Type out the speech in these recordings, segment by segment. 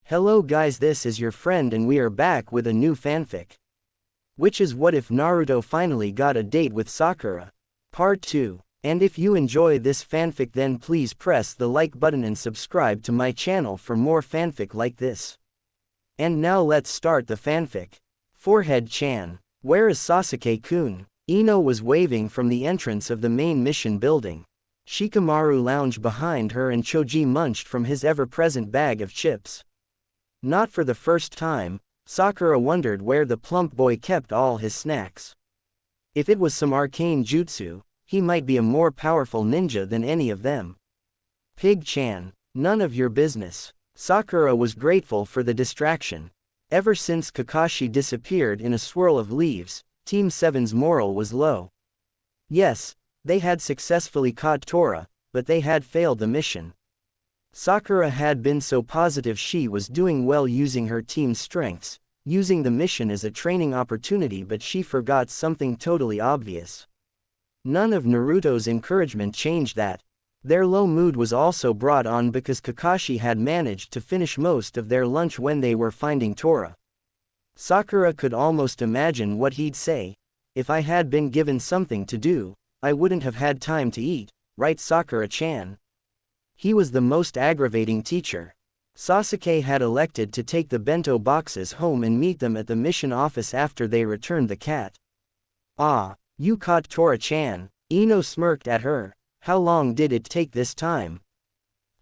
Hello guys, this is your friend and we are back with a new fanfic. Which is What If Naruto Finally Got a Date with Sakura? Part 2. And if you enjoy this fanfic then please press the like button and subscribe to my channel for more fanfic like this. And now let's start the fanfic. Forehead-chan. Where is Sasuke-kun? Ino was waving from the entrance of the main mission building. Shikamaru lounged behind her and Choji munched from his ever-present bag of chips. Not for the first time, Sakura wondered where the plump boy kept all his snacks. If it was some arcane jutsu, he might be a more powerful ninja than any of them. Pig-chan. None of your business. Sakura was grateful for the distraction. Ever since Kakashi disappeared in a swirl of leaves, Team 7's morale was low. Yes, they had successfully caught Tora, but they had failed the mission. Sakura had been so positive she was doing well using her team's strengths, using the mission as a training opportunity, but she forgot something totally obvious. None of Naruto's encouragement changed that. Their low mood was also brought on because Kakashi had managed to finish most of their lunch when they were finding Tora. Sakura could almost imagine what he'd say. If I had been given something to do, I wouldn't have had time to eat, right Sakura-chan? He was the most aggravating teacher. Sasuke had elected to take the bento boxes home and meet them at the mission office after they returned the cat. Ah, you caught Tora-chan. Ino smirked at her. How long did it take this time?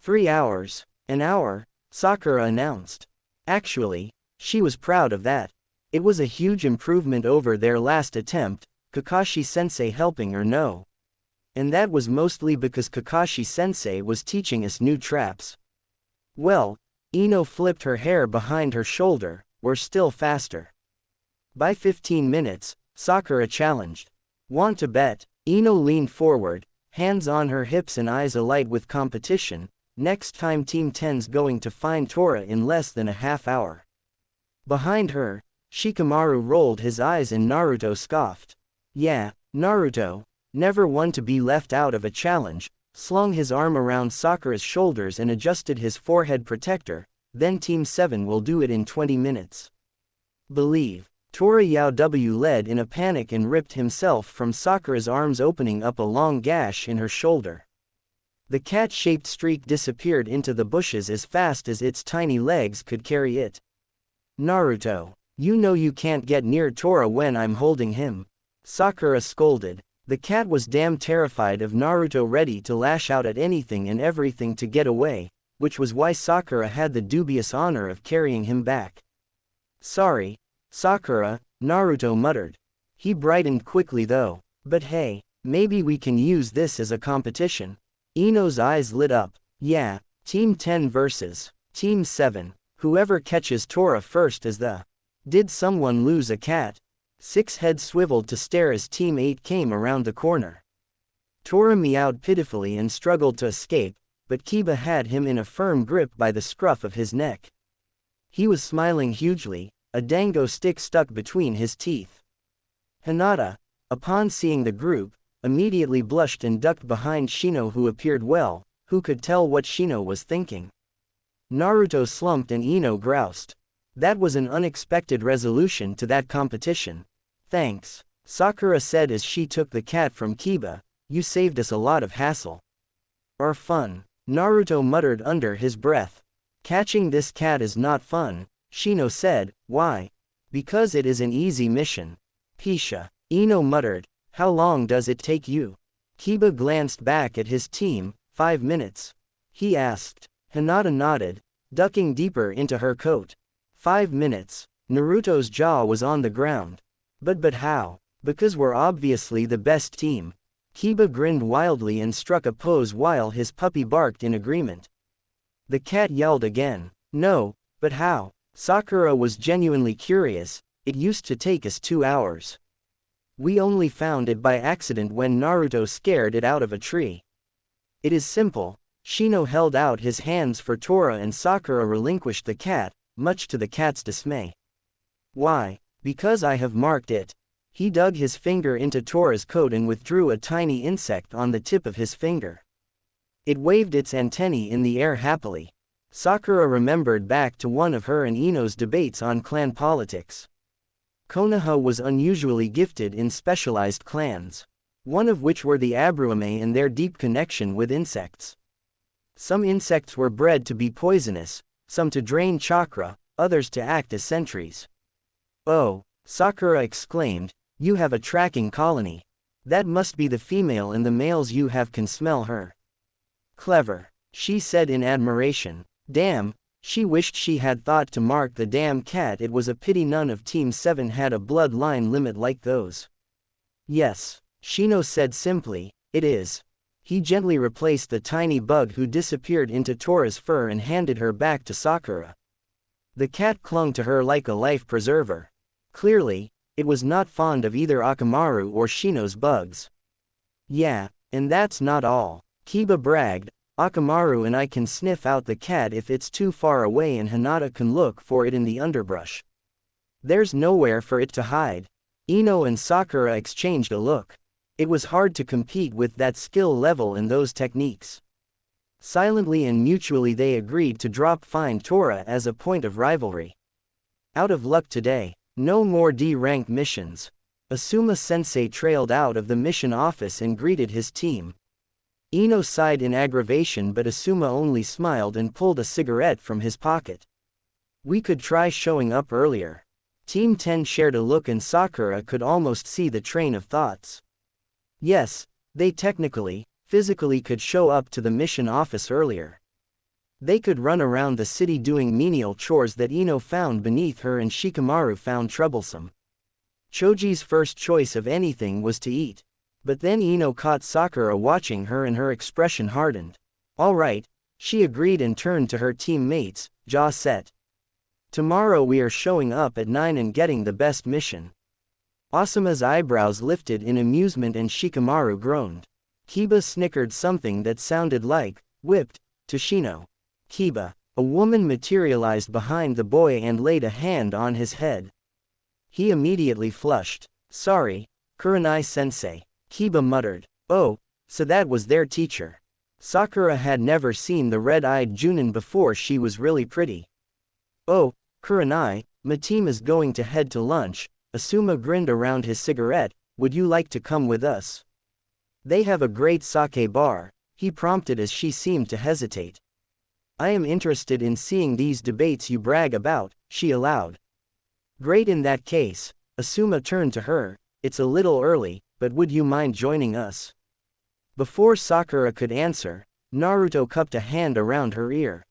3 hours. An hour, Sakura announced. Actually, she was proud of that. It was a huge improvement over their last attempt, Kakashi-sensei helping or no. And that was mostly because Kakashi-sensei was teaching us new traps. Well, Ino flipped her hair behind her shoulder, we're still faster. By 15 minutes, Sakura challenged. Want to bet? Ino leaned forward, hands on her hips and eyes alight with competition. Next time Team 10's going to find Tora in less than a half hour. Behind her, Shikamaru rolled his eyes and Naruto scoffed. Yeah, Naruto, never one to be left out of a challenge, slung his arm around Sakura's shoulders and adjusted his forehead protector. Then Team 7 will do it in 20 minutes. Believe. Tora Yao led in a panic and ripped himself from Sakura's arms, opening up a long gash in her shoulder. The cat-shaped streak disappeared into the bushes as fast as its tiny legs could carry it. Naruto, you know you can't get near Tora when I'm holding him. Sakura scolded. The cat was damn terrified of Naruto, ready to lash out at anything and everything to get away, which was why Sakura had the dubious honor of carrying him back. Sorry, Sakura, Naruto muttered. He brightened quickly though. But hey, maybe we can use this as a competition. Ino's eyes lit up. Yeah, Team 10 versus Team 7. Whoever catches Tora first is the... Did someone lose a cat? Six heads swiveled to stare as Team 8 came around the corner. Tora meowed pitifully and struggled to escape, but Kiba had him in a firm grip by the scruff of his neck. He was smiling hugely, a dango stick stuck between his teeth. Hinata, upon seeing the group, immediately blushed and ducked behind Shino, who appeared well. Who could tell what Shino was thinking? Naruto slumped and Ino groused. That was an unexpected resolution to that competition. Thanks, Sakura said as she took the cat from Kiba. You saved us a lot of hassle. Or fun, Naruto muttered under his breath. Catching this cat is not fun, Shino said. Why? Because it is an easy mission. Pisha, Ino muttered. How long does it take you? Kiba glanced back at his team. 5 minutes. He asked. Hinata nodded, ducking deeper into her coat. 5 minutes. Naruto's jaw was on the ground. But how? Because we're obviously the best team. Kiba grinned wildly and struck a pose while his puppy barked in agreement. The cat yelled again. No, but how? Sakura was genuinely curious. It used to take us 2 hours. We only found it by accident when Naruto scared it out of a tree. It is simple. Shino held out his hands for Tora and Sakura relinquished the cat, much to the cat's dismay. Why? Because I have marked it. He dug his finger into Tora's coat and withdrew a tiny insect on the tip of his finger. It waved its antennae in the air happily. Sakura remembered back to one of her and Ino's debates on clan politics. Konoha was unusually gifted in specialized clans, one of which were the Abruame and their deep connection with insects. Some insects were bred to be poisonous, some to drain chakra, others to act as sentries. "Oh," Sakura exclaimed, "you have a tracking colony. That must be the female, and the males you have can smell her." "Clever," she said in admiration. Damn, she wished she had thought to mark the damn cat. It was a pity none of Team 7 had a bloodline limit like those. "Yes," Shino said simply, "it is." He gently replaced the tiny bug who disappeared into Tora's fur and handed her back to Sakura. The cat clung to her like a life preserver. Clearly, it was not fond of either Akamaru or Shino's bugs. "Yeah, and that's not all," Kiba bragged. "Akamaru and I can sniff out the cat if it's too far away, and Hinata can look for it in the underbrush. There's nowhere for it to hide." Ino and Sakura exchanged a look. It was hard to compete with that skill level and those techniques. Silently and mutually they agreed to drop Find Tora as a point of rivalry. Out of luck today. No more D-rank missions. Asuma-sensei trailed out of the mission office and greeted his team. Ino sighed in aggravation, but Asuma only smiled and pulled a cigarette from his pocket. "We could try showing up earlier." Team 10 shared a look, and Sakura could almost see the train of thoughts. Yes, they technically, physically could show up to the mission office earlier. They could run around the city doing menial chores that Ino found beneath her and Shikamaru found troublesome. Choji's first choice of anything was to eat. But then Ino caught Sakura watching her and her expression hardened. "All right," she agreed and turned to her teammates, jaw set. "Tomorrow we are showing up at 9 and getting the best mission." Asuma's eyebrows lifted in amusement and Shikamaru groaned. Kiba snickered something that sounded like, "whipped," to Shino. Kiba, a woman materialized behind the boy and laid a hand on his head. He immediately flushed. "Sorry, Kurenai-sensei," Kiba muttered. "Oh, so that was their teacher." Sakura had never seen the red-eyed Junin before. She was really pretty. "Oh, Kurenai, my team is going to head to lunch." Asuma grinned around his cigarette. "Would you like to come with us? They have a great sake bar," he prompted as she seemed to hesitate. "I am interested in seeing these debates you brag about," she allowed. "Great, in that case." Asuma turned to her. "It's a little early, but would you mind joining us?" Before Sakura could answer, Naruto cupped a hand around her ear.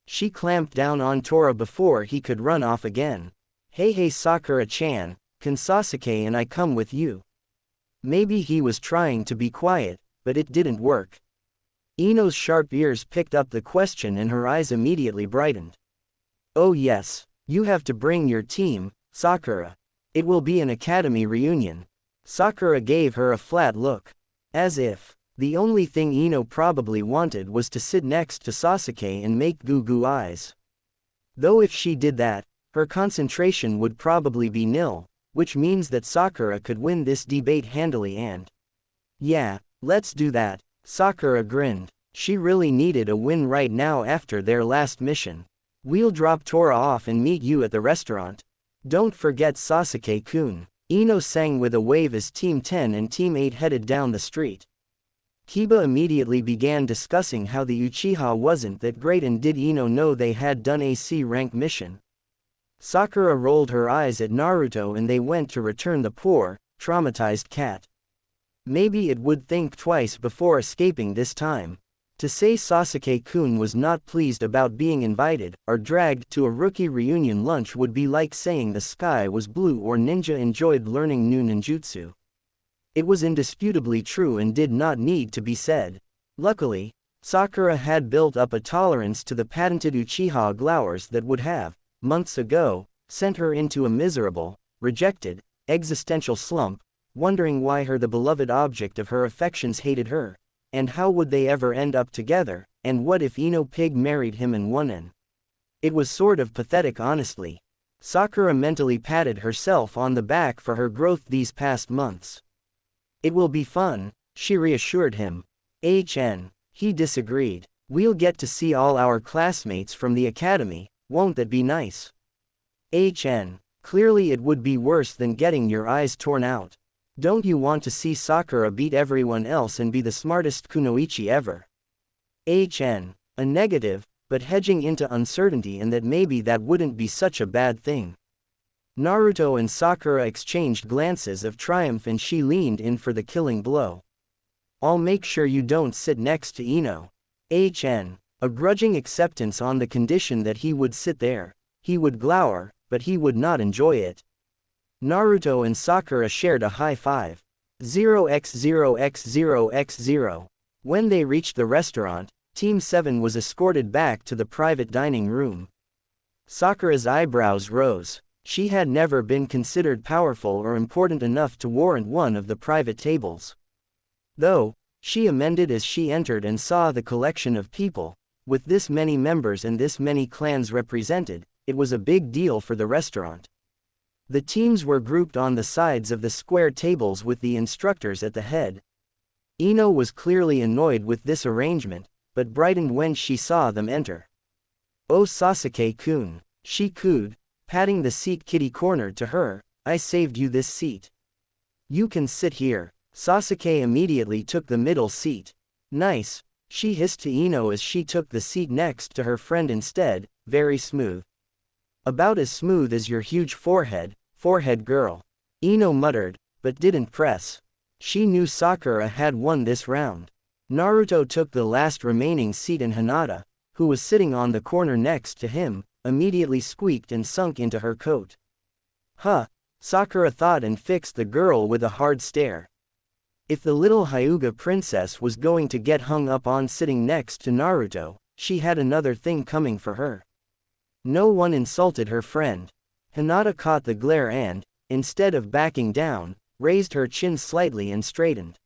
She clamped down on Tora before he could run off again. Hey Sakura-chan, can Sasuke and I come with you?" Maybe he was trying to be quiet, but it didn't work. Ino's sharp ears picked up the question and her eyes immediately brightened. "Oh yes, you have to bring your team, Sakura. It will be an academy reunion." Sakura gave her a flat look. As if the only thing Ino probably wanted was to sit next to Sasuke and make goo-goo eyes. Though if she did that, her concentration would probably be nil, which means that Sakura could win this debate handily and... "Yeah, let's do that." Sakura grinned. She really needed a win right now after their last mission. "We'll drop Tora off and meet you at the restaurant. Don't forget Sasuke-kun," Ino sang with a wave as Team 10 and Team 8 headed down the street. Kiba immediately began discussing how the Uchiha wasn't that great, and did Ino know they had done a C-rank mission. Sakura rolled her eyes at Naruto and they went to return the poor, traumatized cat. Maybe it would think twice before escaping this time. To say Sasuke-kun was not pleased about being invited, or dragged to a rookie reunion lunch would be like saying the sky was blue or ninja enjoyed learning new ninjutsu. It was indisputably true and did not need to be said. Luckily, Sakura had built up a tolerance to the patented Uchiha glowers that would have, months ago, sent her into a miserable, rejected, existential slump, wondering why the beloved object of her affections hated her. And how would they ever end up together, and what if Ino Pig married him and won in? It was sort of pathetic, honestly. Sakura mentally patted herself on the back for her growth these past months. "It will be fun," she reassured him. He disagreed. We'll get to see all our classmates from the academy, won't that be nice? Clearly it would be worse than getting your eyes torn out. Don't you want to see Sakura beat everyone else and be the smartest kunoichi ever? A negative, but hedging into uncertainty and that maybe that wouldn't be such a bad thing. Naruto and Sakura exchanged glances of triumph and she leaned in for the killing blow. I'll make sure you don't sit next to Ino. A grudging acceptance on the condition that he would sit there. He would glower, but he would not enjoy it. Naruto and Sakura shared a high five. 0x0x0x0. When they reached the restaurant, Team 7 was escorted back to the private dining room. Sakura's eyebrows rose. She had never been considered powerful or important enough to warrant one of the private tables. Though, she amended as she entered and saw the collection of people. With this many members and this many clans represented, it was a big deal for the restaurant. The teams were grouped on the sides of the square tables with the instructors at the head. Ino was clearly annoyed with this arrangement, but brightened when she saw them enter. "Oh Sasuke-kun," she cooed, patting the seat kitty cornered to her, "I saved you this seat. You can sit here." Sasuke immediately took the middle seat. "Nice," she hissed to Ino as she took the seat next to her friend instead, "very smooth. About as smooth as your huge forehead girl." Ino muttered, but didn't press. She knew Sakura had won this round. Naruto took the last remaining seat and Hinata, who was sitting on the corner next to him, immediately squeaked and sunk into her coat. "Huh," Sakura thought and fixed the girl with a hard stare. If the little Hyuga princess was going to get hung up on sitting next to Naruto, she had another thing coming for her. No one insulted her friend. Hinata caught the glare and, instead of backing down, raised her chin slightly and straightened.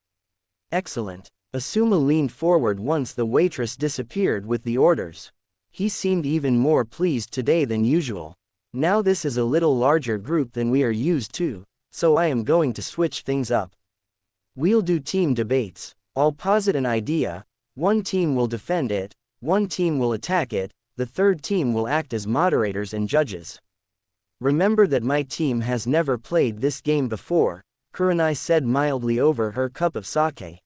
"Excellent." Asuma leaned forward once the waitress disappeared with the orders. He seemed even more pleased today than usual. "Now this is a little larger group than we are used to, so I am going to switch things up. We'll do team debates. I'll posit an idea, one team will defend it, one team will attack it, the third team will act as moderators and judges. Remember that my team has never played this game before," Kurenai said mildly over her cup of sake.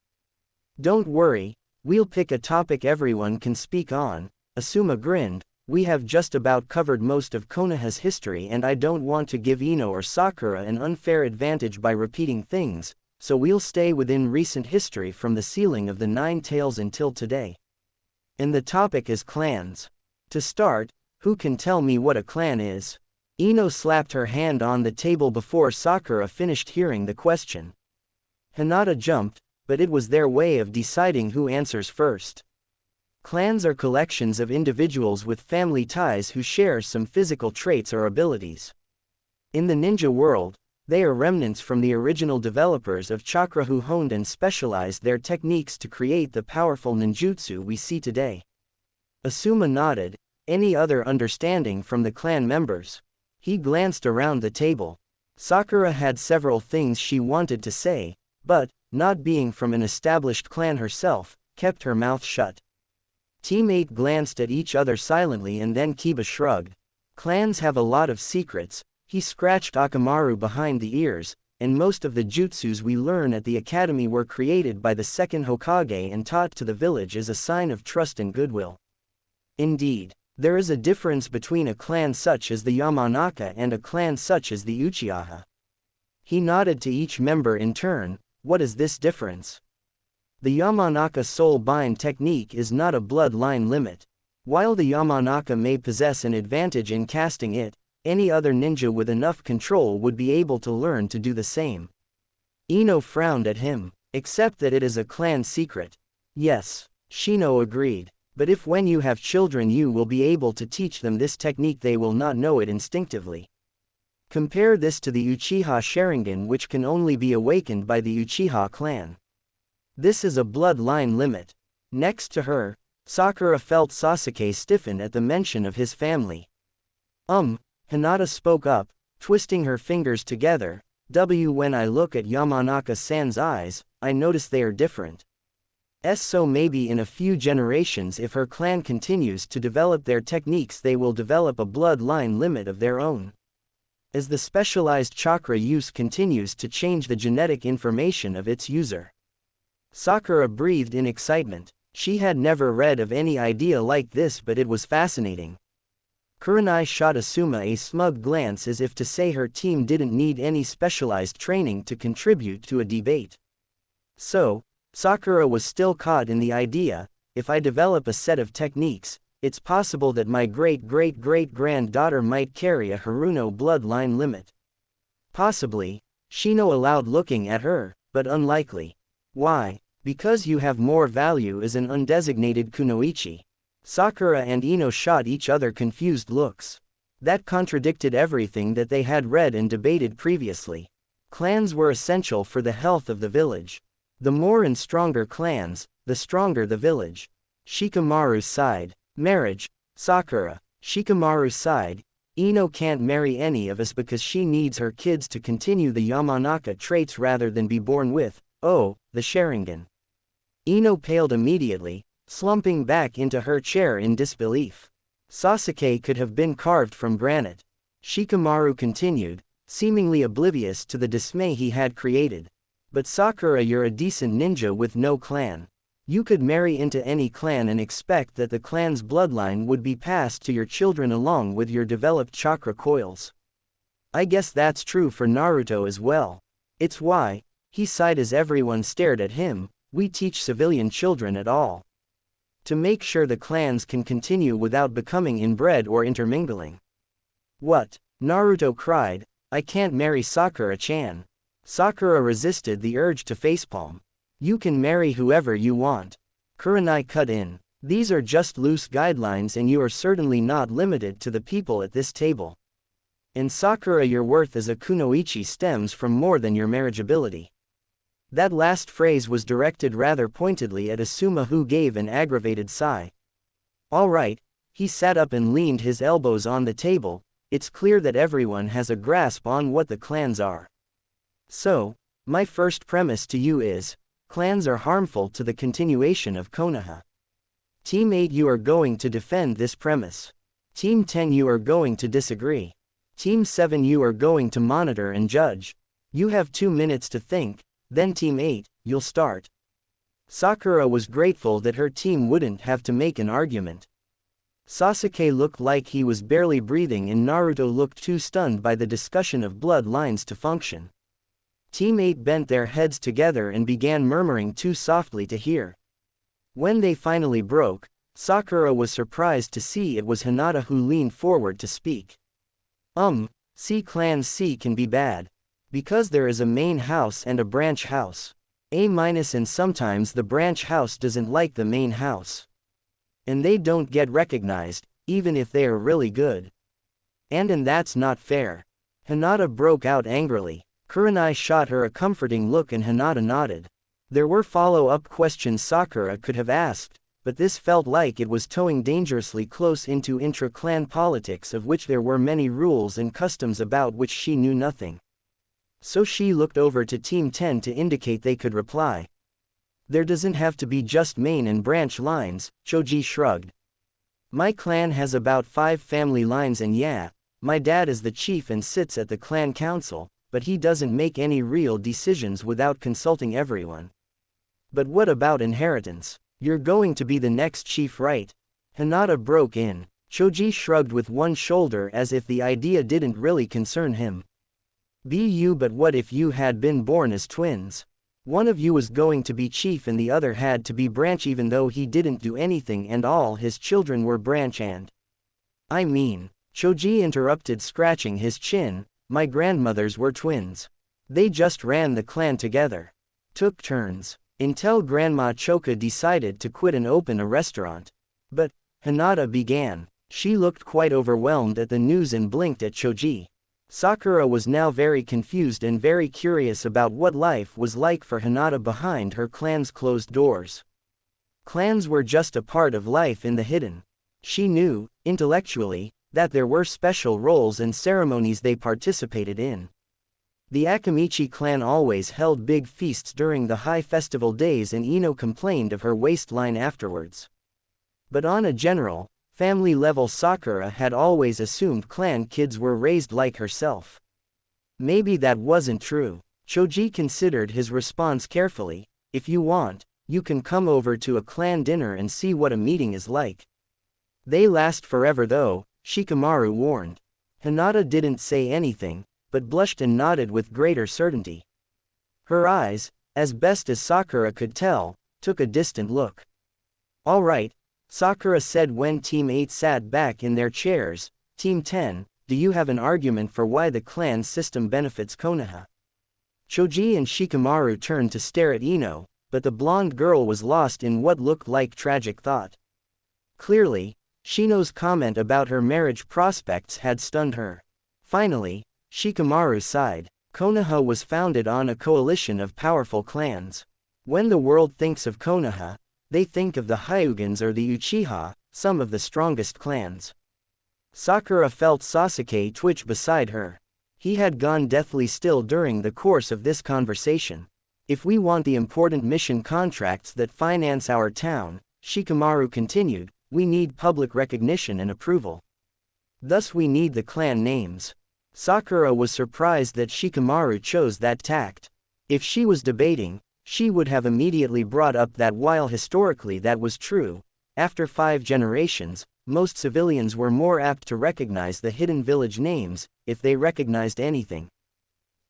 "Don't worry, we'll pick a topic everyone can speak on." Asuma grinned, "We have just about covered most of Konoha's history and I don't want to give Ino or Sakura an unfair advantage by repeating things, so we'll stay within recent history from the sealing of the Nine Tails until today. And the topic is clans. To start, who can tell me what a clan is?" Ino slapped her hand on the table before Sakura finished hearing the question. Hinata jumped, but it was their way of deciding who answers first. Clans are collections of individuals with family ties who share some physical traits or abilities. In the ninja world, they are remnants from the original developers of chakra who honed and specialized their techniques to create the powerful ninjutsu we see today. Asuma nodded. "Any other understanding from the clan members?" He glanced around the table. Sakura had several things she wanted to say, but, not being from an established clan herself, kept her mouth shut. Team 8 glanced at each other silently and then Kiba shrugged. "Clans have a lot of secrets," he scratched Akamaru behind the ears, "and most of the jutsus we learn at the academy were created by the second Hokage and taught to the village as a sign of trust and goodwill. Indeed, there is a difference between a clan such as the Yamanaka and a clan such as the Uchiha." He nodded to each member in turn. "What is this difference?" The Yamanaka soul bind technique is not a bloodline limit. While the Yamanaka may possess an advantage in casting it, any other ninja with enough control would be able to learn to do the same. Ino frowned at him. "Except that it is a clan secret." "Yes," Shino agreed. "But if when you have children you will be able to teach them this technique they will not know it instinctively. Compare this to the Uchiha Sharingan which can only be awakened by the Uchiha clan. This is a bloodline limit." Next to her, Sakura felt Sasuke stiffen at the mention of his family. Hinata spoke up, twisting her fingers together. When I look at Yamanaka-san's eyes, I notice they are different. So maybe in a few generations, if her clan continues to develop their techniques, they will develop a bloodline limit of their own. As the specialized chakra use continues to change the genetic information of its user. Sakura breathed in excitement. She had never read of any idea like this, but it was fascinating. Kurenai shot Asuma a smug glance as if to say her team didn't need any specialized training to contribute to a debate. So, Sakura was still caught in the idea, if I develop a set of techniques, it's possible that my great-great-great-granddaughter might carry a Haruno bloodline limit. Possibly, Shino allowed, looking at her, but unlikely. Why? Because you have more value as an undesignated kunoichi. Sakura and Ino shot each other confused looks. That contradicted everything that they had read and debated previously. Clans were essential for the health of the village. The more and stronger clans, the stronger the village. Shikamaru sighed. Marriage, Sakura. Shikamaru sighed. Ino can't marry any of us because she needs her kids to continue the Yamanaka traits rather than be born with, the Sharingan. Ino paled immediately, slumping back into her chair in disbelief. Sasuke could have been carved from granite. Shikamaru continued, seemingly oblivious to the dismay he had created. But Sakura, you're a decent ninja with no clan. You could marry into any clan and expect that the clan's bloodline would be passed to your children along with your developed chakra coils. I guess that's true for Naruto as well. It's why, he sighed as everyone stared at him, we teach civilian children at all. To make sure the clans can continue without becoming inbred or intermingling. What? Naruto cried, I can't marry Sakura-chan. Sakura resisted the urge to facepalm. You can marry whoever you want. Kurenai cut in. These are just loose guidelines and you are certainly not limited to the people at this table. And Sakura, your worth as a kunoichi stems from more than your marriageability. That last phrase was directed rather pointedly at Asuma, who gave an aggravated sigh. All right, he sat up and leaned his elbows on the table. It's clear that everyone has a grasp on what the clans are. So, my first premise to you is, clans are harmful to the continuation of Konoha. Team 8, you are going to defend this premise. Team 10, you are going to disagree. Team 7, you are going to monitor and judge. You have 2 minutes to think, then Team 8, you'll start. Sakura was grateful that her team wouldn't have to make an argument. Sasuke looked like he was barely breathing and Naruto looked too stunned by the discussion of bloodlines to function. Team 8 bent their heads together and began murmuring too softly to hear. When they finally broke, Sakura was surprised to see it was Hinata who leaned forward to speak. Clans C can be bad. Because there is a main house and a branch house. And sometimes the branch house doesn't like the main house. And they don't get recognized, even if they are really good. And that's not fair. Hinata broke out angrily. Kurenai shot her a comforting look and Hinata nodded. There were follow-up questions Sakura could have asked, but this felt like it was towing dangerously close into intra-clan politics, of which there were many rules and customs about which she knew nothing. So she looked over to Team 10 to indicate they could reply. There doesn't have to be just main and branch lines, Choji shrugged. My clan has about 5 family lines and yeah, my dad is the chief and sits at the clan council, but he doesn't make any real decisions without consulting everyone. But what about inheritance? You're going to be the next chief, right? Hinata broke in. Choji shrugged with one shoulder as if the idea didn't really concern him. But what if you had been born as twins? One of you was going to be chief and the other had to be branch, even though he didn't do anything and all his children were branch. And Choji interrupted, scratching his chin, my grandmothers were twins. They just ran the clan together. Took turns. Until Grandma Choka decided to quit and open a restaurant. But, Hinata began. She looked quite overwhelmed at the news and blinked at Choji. Sakura was now very confused and very curious about what life was like for Hinata behind her clan's closed doors. Clans were just a part of life in the hidden. She knew, intellectually, that there were special roles and ceremonies they participated in. The Akamichi clan always held big feasts during the high festival days and Ino complained of her waistline afterwards. But on a general, family level Sakura had always assumed clan kids were raised like herself. Maybe that wasn't true. Choji considered his response carefully. If you want, you can come over to a clan dinner and see what a meeting is like. They last forever though, Shikamaru warned. Hinata didn't say anything, but blushed and nodded with greater certainty. Her eyes, as best as Sakura could tell, took a distant look. All right, Sakura said when Team 8 sat back in their chairs. Team 10, do you have an argument for why the clan system benefits Konoha? Choji and Shikamaru turned to stare at Ino, but the blonde girl was lost in what looked like tragic thought. Clearly, Shino's comment about her marriage prospects had stunned her. Finally, Shikamaru sighed. Konoha was founded on a coalition of powerful clans. When the world thinks of Konoha, they think of the Hyugans or the Uchiha, some of the strongest clans. Sakura felt Sasuke twitch beside her. He had gone deathly still during the course of this conversation. If we want the important mission contracts that finance our town, Shikamaru continued, we need public recognition and approval. Thus we need the clan names. Sakura was surprised that Shikamaru chose that tact. If she was debating, she would have immediately brought up that while historically that was true, after 5 generations, most civilians were more apt to recognize the hidden village names, if they recognized anything.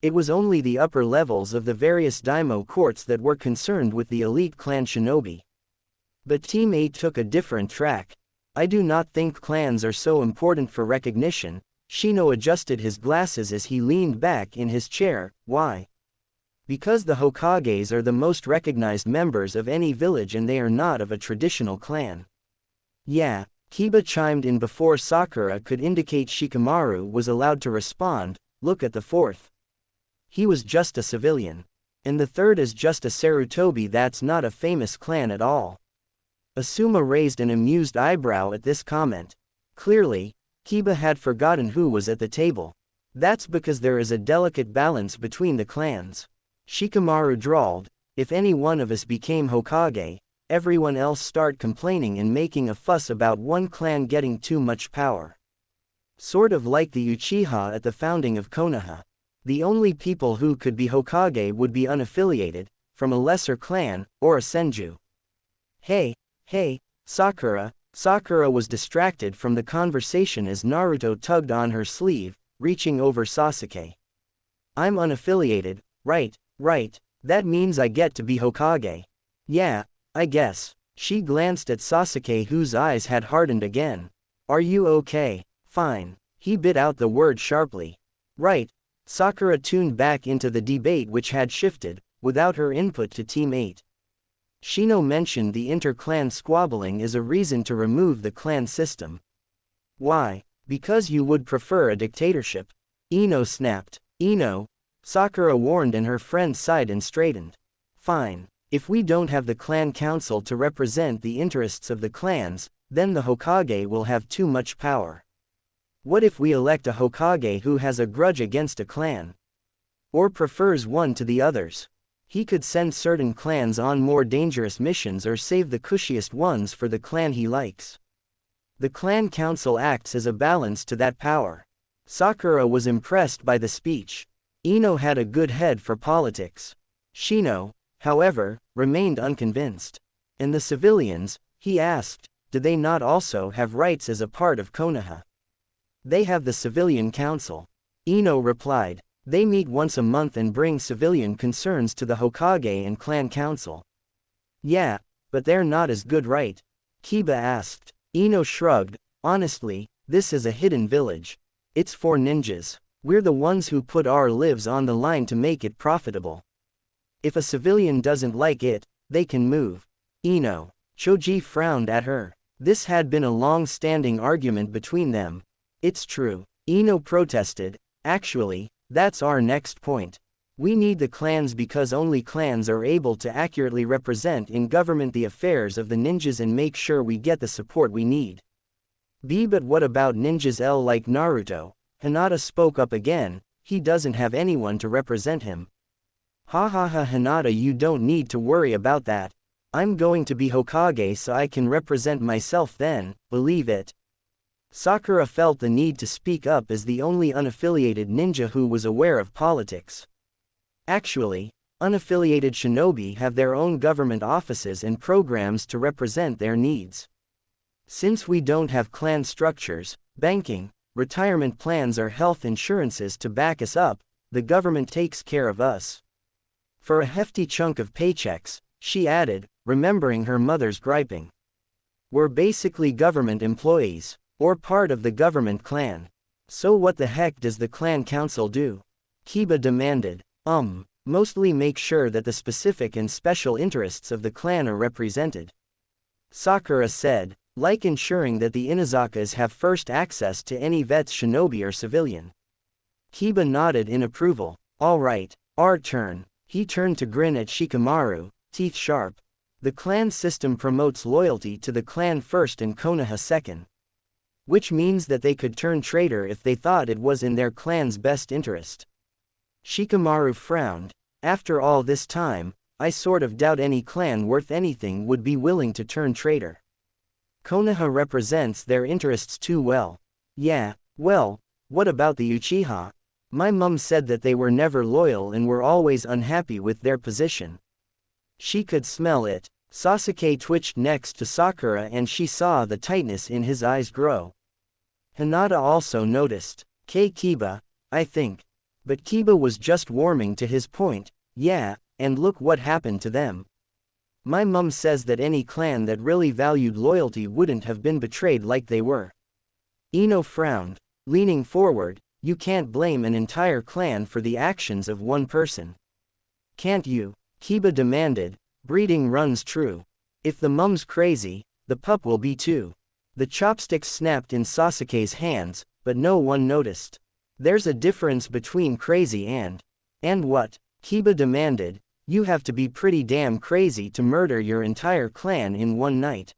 It was only the upper levels of the various daimyo courts that were concerned with the elite clan shinobi. But Team 8 took a different track. I do not think clans are so important for recognition. Shino adjusted his glasses as he leaned back in his chair. Why? Because the Hokages are the most recognized members of any village and they are not of a traditional clan. Yeah, Kiba chimed in before Sakura could indicate Shikamaru was allowed to respond. Look at the 4th. He was just a civilian. And the 3rd is just a Sarutobi, that's not a famous clan at all. Asuma raised an amused eyebrow at this comment. Clearly, Kiba had forgotten who was at the table. That's because there is a delicate balance between the clans. Shikamaru drawled, if any one of us became Hokage, everyone else start complaining and making a fuss about one clan getting too much power. Sort of like the Uchiha at the founding of Konoha. The only people who could be Hokage would be unaffiliated, from a lesser clan, or a senju. Hey, Sakura. Sakura was distracted from the conversation as Naruto tugged on her sleeve, reaching over Sasuke. I'm unaffiliated, right, that means I get to be Hokage. Yeah, I guess. She glanced at Sasuke whose eyes had hardened again. Are you okay? Fine. He bit out the word sharply. Right. Sakura tuned back into the debate which had shifted, without her input to Team 8. Shino mentioned the inter-clan squabbling is a reason to remove the clan system. Why? Because you would prefer a dictatorship. Ino snapped. Ino, Sakura warned and her friend sighed and straightened. Fine. If we don't have the clan council to represent the interests of the clans, then the Hokage will have too much power. What if we elect a Hokage who has a grudge against a clan? Or prefers one to the others? He could send certain clans on more dangerous missions or save the cushiest ones for the clan he likes. The clan council acts as a balance to that power. Sakura was impressed by the speech. Ino had a good head for politics. Shino, however, remained unconvinced. And the civilians, he asked, do they not also have rights as a part of Konoha? They have the civilian council. Ino replied. They meet once a month and bring civilian concerns to the Hokage and clan council. Yeah, but they're not as good, right? Kiba asked. Ino shrugged. Honestly, this is a hidden village. It's for ninjas. We're the ones who put our lives on the line to make it profitable. If a civilian doesn't like it, they can move. Ino. Choji frowned at her. This had been a long-standing argument between them. It's true. Ino protested. Actually, that's our next point. We need the clans because only clans are able to accurately represent in government the affairs of the ninjas and make sure we get the support we need. But what about ninjas like Naruto? Hinata spoke up again. he doesn't have anyone to represent him. Ha ha ha, Hinata, you don't need to worry about that. I'm going to be Hokage so I can represent myself then, believe it. Sakura felt the need to speak up as the only unaffiliated ninja who was aware of politics. Actually, unaffiliated shinobi have their own government offices and programs to represent their needs. Since we don't have clan structures, banking, retirement plans or health insurances to back us up, the government takes care of us. For a hefty chunk of paychecks, she added, remembering her mother's griping. We're basically government employees, or part of the government clan. So what the heck does the clan council do? Kiba demanded. Mostly make sure that the specific and special interests of the clan are represented. Sakura said, like ensuring that the Inazakas have first access to any vet's shinobi or civilian. Kiba nodded in approval. All right, our turn. He turned to grin at Shikamaru, teeth sharp. The clan system promotes loyalty to the clan first and Konoha second. Which means that they could turn traitor if they thought it was in their clan's best interest. Shikamaru frowned. After all this time, I sort of doubt any clan worth anything would be willing to turn traitor. Konoha represents their interests too well. Yeah, well, what about the Uchiha? My mum said that they were never loyal and were always unhappy with their position. She could smell it. Sasuke twitched next to Sakura and she saw the tightness in his eyes grow. Hinata also noticed. Kiba, I think. But Kiba was just warming to his point. Yeah, and look what happened to them. My mum says that any clan that really valued loyalty wouldn't have been betrayed like they were. Ino frowned, leaning forward. You can't blame an entire clan for the actions of one person. Can't you? Kiba demanded. Breeding runs true. If the mum's crazy, the pup will be too. The chopsticks snapped in Sasuke's hands, but no one noticed. There's a difference between crazy and what? Kiba demanded. You have to be pretty damn crazy to murder your entire clan in one night.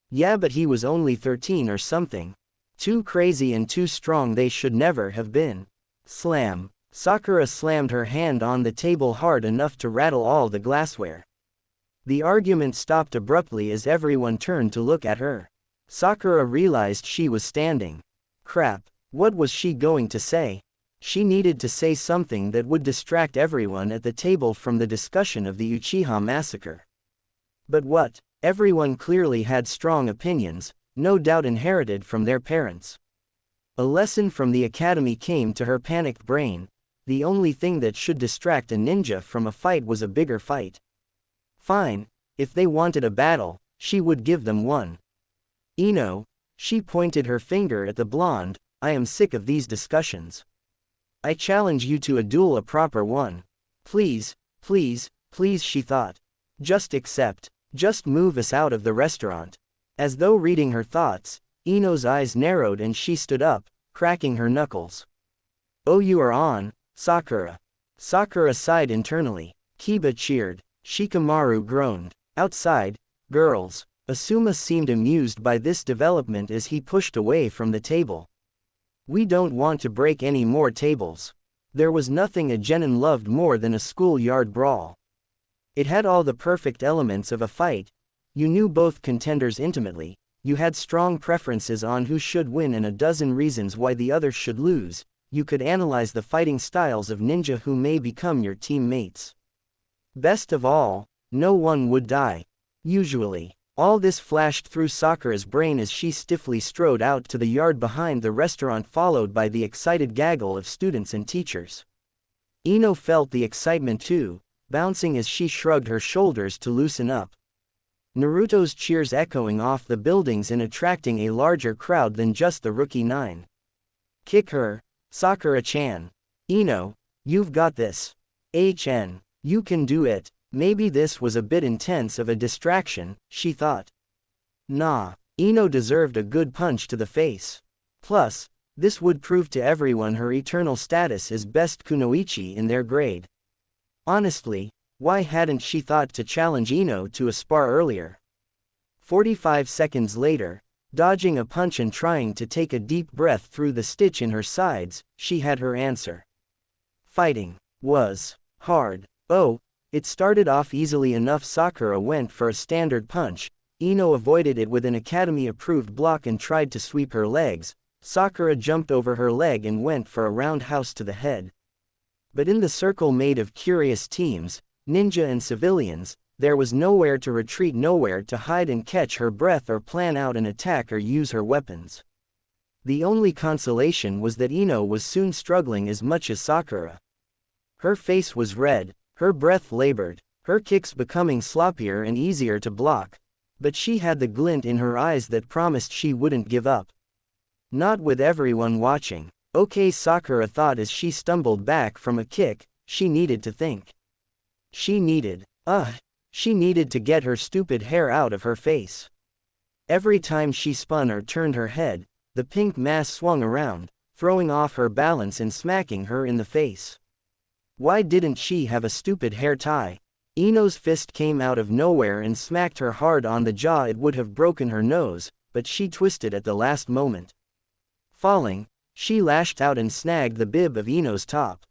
Yeah, but he was only 13 or something. Too crazy and too strong they should never have been. Slam. Sakura slammed her hand on the table hard enough to rattle all the glassware. The argument stopped abruptly as everyone turned to look at her. Sakura realized she was standing. Crap, what was she going to say? She needed to say something that would distract everyone at the table from the discussion of the Uchiha massacre. But what? Everyone clearly had strong opinions, no doubt inherited from their parents. A lesson from the academy came to her panicked brain. The only thing that should distract a ninja from a fight was a bigger fight. Fine, if they wanted a battle, she would give them one. Ino, she pointed her finger at the blonde, I am sick of these discussions. I challenge you to a duel, a proper one. Please, please, please, she thought. Just accept, just move us out of the restaurant. As though reading her thoughts, Ino's eyes narrowed and she stood up, cracking her knuckles. Oh, you are on, Sakura. Sakura sighed internally. Kiba cheered. Shikamaru groaned. Outside, girls. Asuma seemed amused by this development as he pushed away from the table. We don't want to break any more tables. There was nothing a genin loved more than a schoolyard brawl. It had all the perfect elements of a fight. You knew both contenders intimately, you had strong preferences on who should win and a dozen reasons why the other should lose. You could analyze the fighting styles of ninja who may become your teammates. Best of all, no one would die. Usually. All this flashed through Sakura's brain as she stiffly strode out to the yard behind the restaurant, followed by the excited gaggle of students and teachers. Ino felt the excitement too, bouncing as she shrugged her shoulders to loosen up. Naruto's cheers echoing off the buildings and attracting a larger crowd than just the rookie 9. Kick her, Sakura-chan. Ino, you've got this. HN, you can do it. Maybe this was a bit intense of a distraction, she thought. Nah, Ino deserved a good punch to the face. Plus, this would prove to everyone her eternal status as best kunoichi in their grade. Honestly, why hadn't she thought to challenge Ino to a spar earlier? 45 seconds later, dodging a punch and trying to take a deep breath through the stitch in her sides, she had her answer. Fighting was hard. Oh, it started off easily enough. Sakura went for a standard punch. Ino avoided it with an academy-approved block and tried to sweep her legs. Sakura jumped over her leg and went for a roundhouse to the head. But in the circle made of curious teams, ninja and civilians, there was nowhere to retreat, nowhere to hide and catch her breath or plan out an attack or use her weapons. The only consolation was that Ino was soon struggling as much as Sakura. Her face was red, her breath labored, her kicks becoming sloppier and easier to block. But she had the glint in her eyes that promised she wouldn't give up. Not with everyone watching. Okay, Sakura thought as she stumbled back from a kick. She needed to think. She needed to get her stupid hair out of her face. Every time she spun or turned her head, the pink mass swung around, throwing off her balance and smacking her in the face. Why didn't she have a stupid hair tie? Ino's fist came out of nowhere and smacked her hard on the jaw. It would have broken her nose, but she twisted at the last moment. Falling, she lashed out and snagged the bib of Ino's top.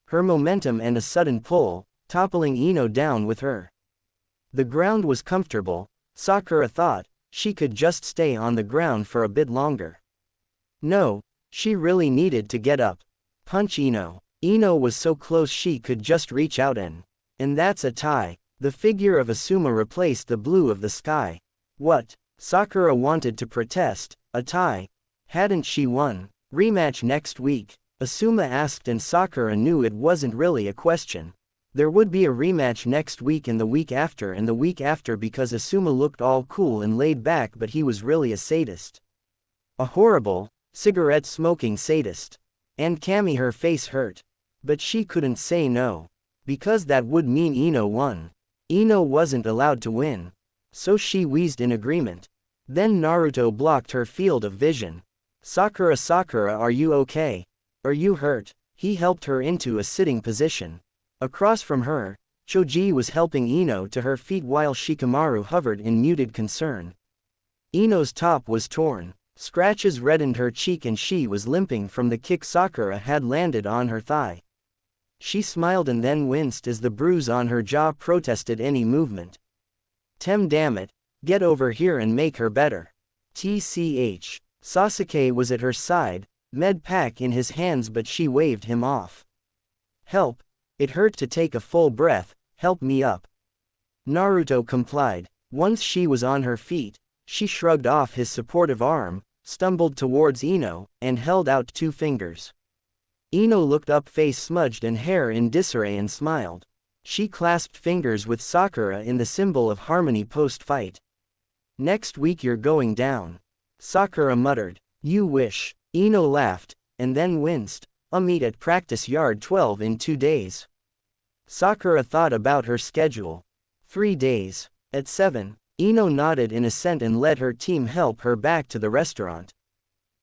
Her momentum and a sudden pull, toppling Ino down with her. The ground was comfortable. Sakura thought she could just stay on the ground for a bit longer. No, she really needed to get up. Punch Ino. Ino was so close she could just reach out and that's a tie. The figure of Asuma replaced the blue of the sky. What? Sakura wanted to protest. A tie. Hadn't she won? Rematch next week? Asuma asked, and Sakura knew it wasn't really a question. There would be a rematch next week and the week after and the week after, because Asuma looked all cool and laid back, but he was really a sadist. A horrible, cigarette-smoking sadist. And Kami, her face hurt. But she couldn't say no. Because that would mean Ino won. Ino wasn't allowed to win. So she wheezed in agreement. Then Naruto blocked her field of vision. Sakura, are you okay? Are you hurt? He helped her into a sitting position. Across from her, Choji was helping Ino to her feet while Shikamaru hovered in muted concern. Ino's top was torn. Scratches reddened her cheek and she was limping from the kick Sakura had landed on her thigh. She smiled and then winced as the bruise on her jaw protested any movement. Damn it, get over here and make her better. TCH. Sasuke was at her side, med pack in his hands, but she waved him off. Help. It hurt to take a full breath. Help me up. Naruto complied. Once she was on her feet, she shrugged off his supportive arm, stumbled towards Ino, and held out 2 fingers. Ino looked up, face smudged and hair in disarray, and smiled. She clasped fingers with Sakura in the symbol of harmony post-fight. Next week you're going down. Sakura muttered. You wish. Ino laughed, and then winced. A meet at practice yard 12 in 2 days. Sakura thought about her schedule. 3 days. At 7. Ino nodded in assent and let her team help her back to the restaurant.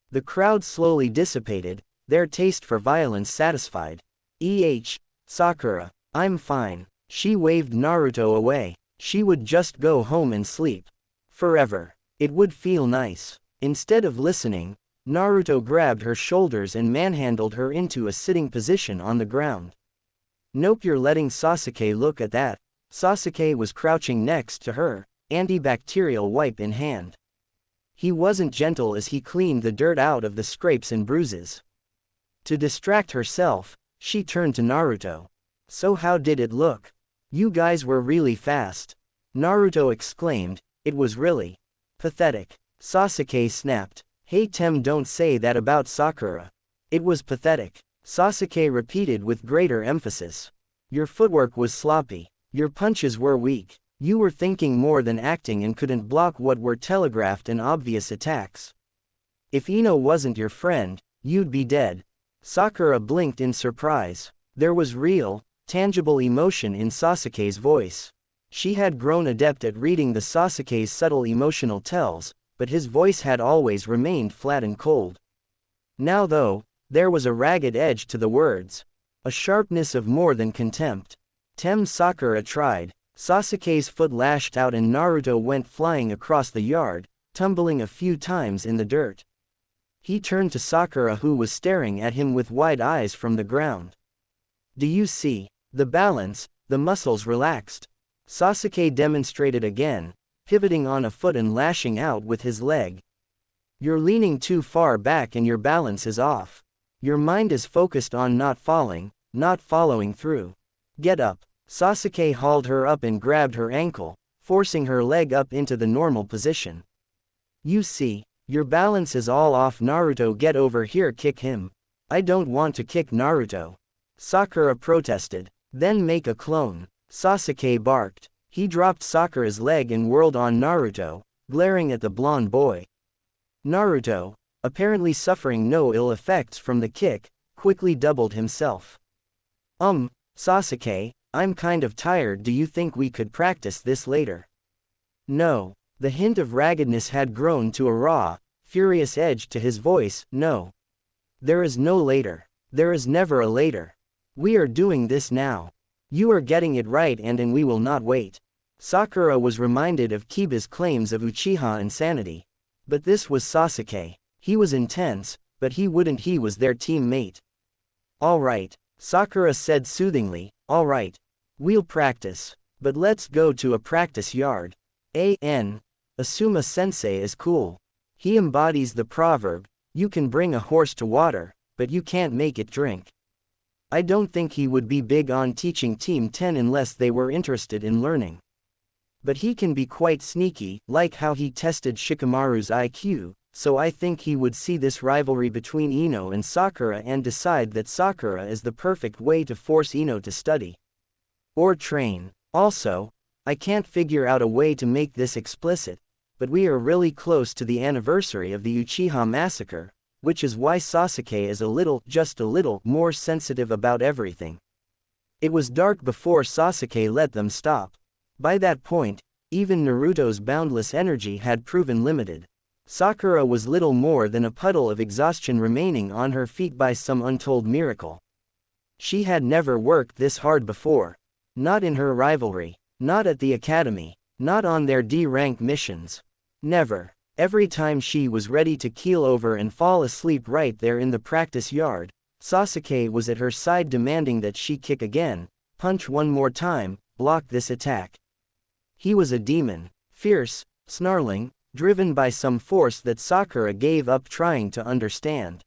The crowd slowly dissipated, their taste for violence satisfied. Sakura. I'm fine. She waved Naruto away. She would just go home and sleep. Forever. It would feel nice. Instead of listening, Naruto grabbed her shoulders and manhandled her into a sitting position on the ground. Nope, you're letting Sasuke look at that. Sasuke was crouching next to her, antibacterial wipe in hand. He wasn't gentle as he cleaned the dirt out of the scrapes and bruises. To distract herself, she turned to Naruto. So how did it look? You guys were really fast. Naruto exclaimed. It was really pathetic. Sasuke snapped. Hey don't say that about Sakura. It was pathetic. Sasuke repeated with greater emphasis. Your footwork was sloppy. Your punches were weak. You were thinking more than acting and couldn't block what were telegraphed and obvious attacks. If Ino wasn't your friend, you'd be dead. Sakura blinked in surprise. There was real, tangible emotion in Sasuke's voice. She had grown adept at reading the Sasuke's subtle emotional tells, but his voice had always remained flat and cold. Now though, there was a ragged edge to the words. A sharpness of more than contempt. Sakura tried. Sasuke's foot lashed out and Naruto went flying across the yard, tumbling a few times in the dirt. He turned to Sakura, who was staring at him with wide eyes from the ground. Do you see? The balance, the muscles relaxed. Sasuke demonstrated again, pivoting on a foot and lashing out with his leg. You're leaning too far back and your balance is off. Your mind is focused on not falling, not following through. Get up. Sasuke hauled her up and grabbed her ankle, forcing her leg up into the normal position. You see, your balance is all off. Naruto, get over here, kick him. I don't want to kick Naruto. Sakura protested. Then make a clone. Sasuke barked. He dropped Sakura's leg and whirled on Naruto, glaring at the blonde boy. Naruto, apparently suffering no ill effects from the kick, quickly doubled himself. Sasuke, I'm kind of tired. Do you think we could practice this later? No. The hint of raggedness had grown to a raw, furious edge to his voice. No. There is no later. There is never a later. We are doing this now. You are getting it right and we will not wait. Sakura was reminded of Kiba's claims of Uchiha insanity. But this was Sasuke. He was intense, but he was their teammate. Alright, Sakura said soothingly, alright. We'll practice. But let's go to a practice yard. Asuma sensei is cool. He embodies the proverb, you can bring a horse to water, but you can't make it drink. I don't think he would be big on teaching Team 10 unless they were interested in learning. But he can be quite sneaky, like how he tested Shikamaru's IQ, so I think he would see this rivalry between Ino and Sakura and decide that Sakura is the perfect way to force Ino to study. Or train. Also, I can't figure out a way to make this explicit, but we are really close to the anniversary of the Uchiha massacre, which is why Sasuke is just a little, more sensitive about everything. It was dark before Sasuke let them stop. By that point, even Naruto's boundless energy had proven limited. Sakura was little more than a puddle of exhaustion remaining on her feet by some untold miracle. She had never worked this hard before. Not in her rivalry. Not at the academy. Not on their D-rank missions. Never. Every time she was ready to keel over and fall asleep right there in the practice yard, Sasuke was at her side demanding that she kick again, punch one more time, block this attack. He was a demon, fierce, snarling, driven by some force that Sakura gave up trying to understand.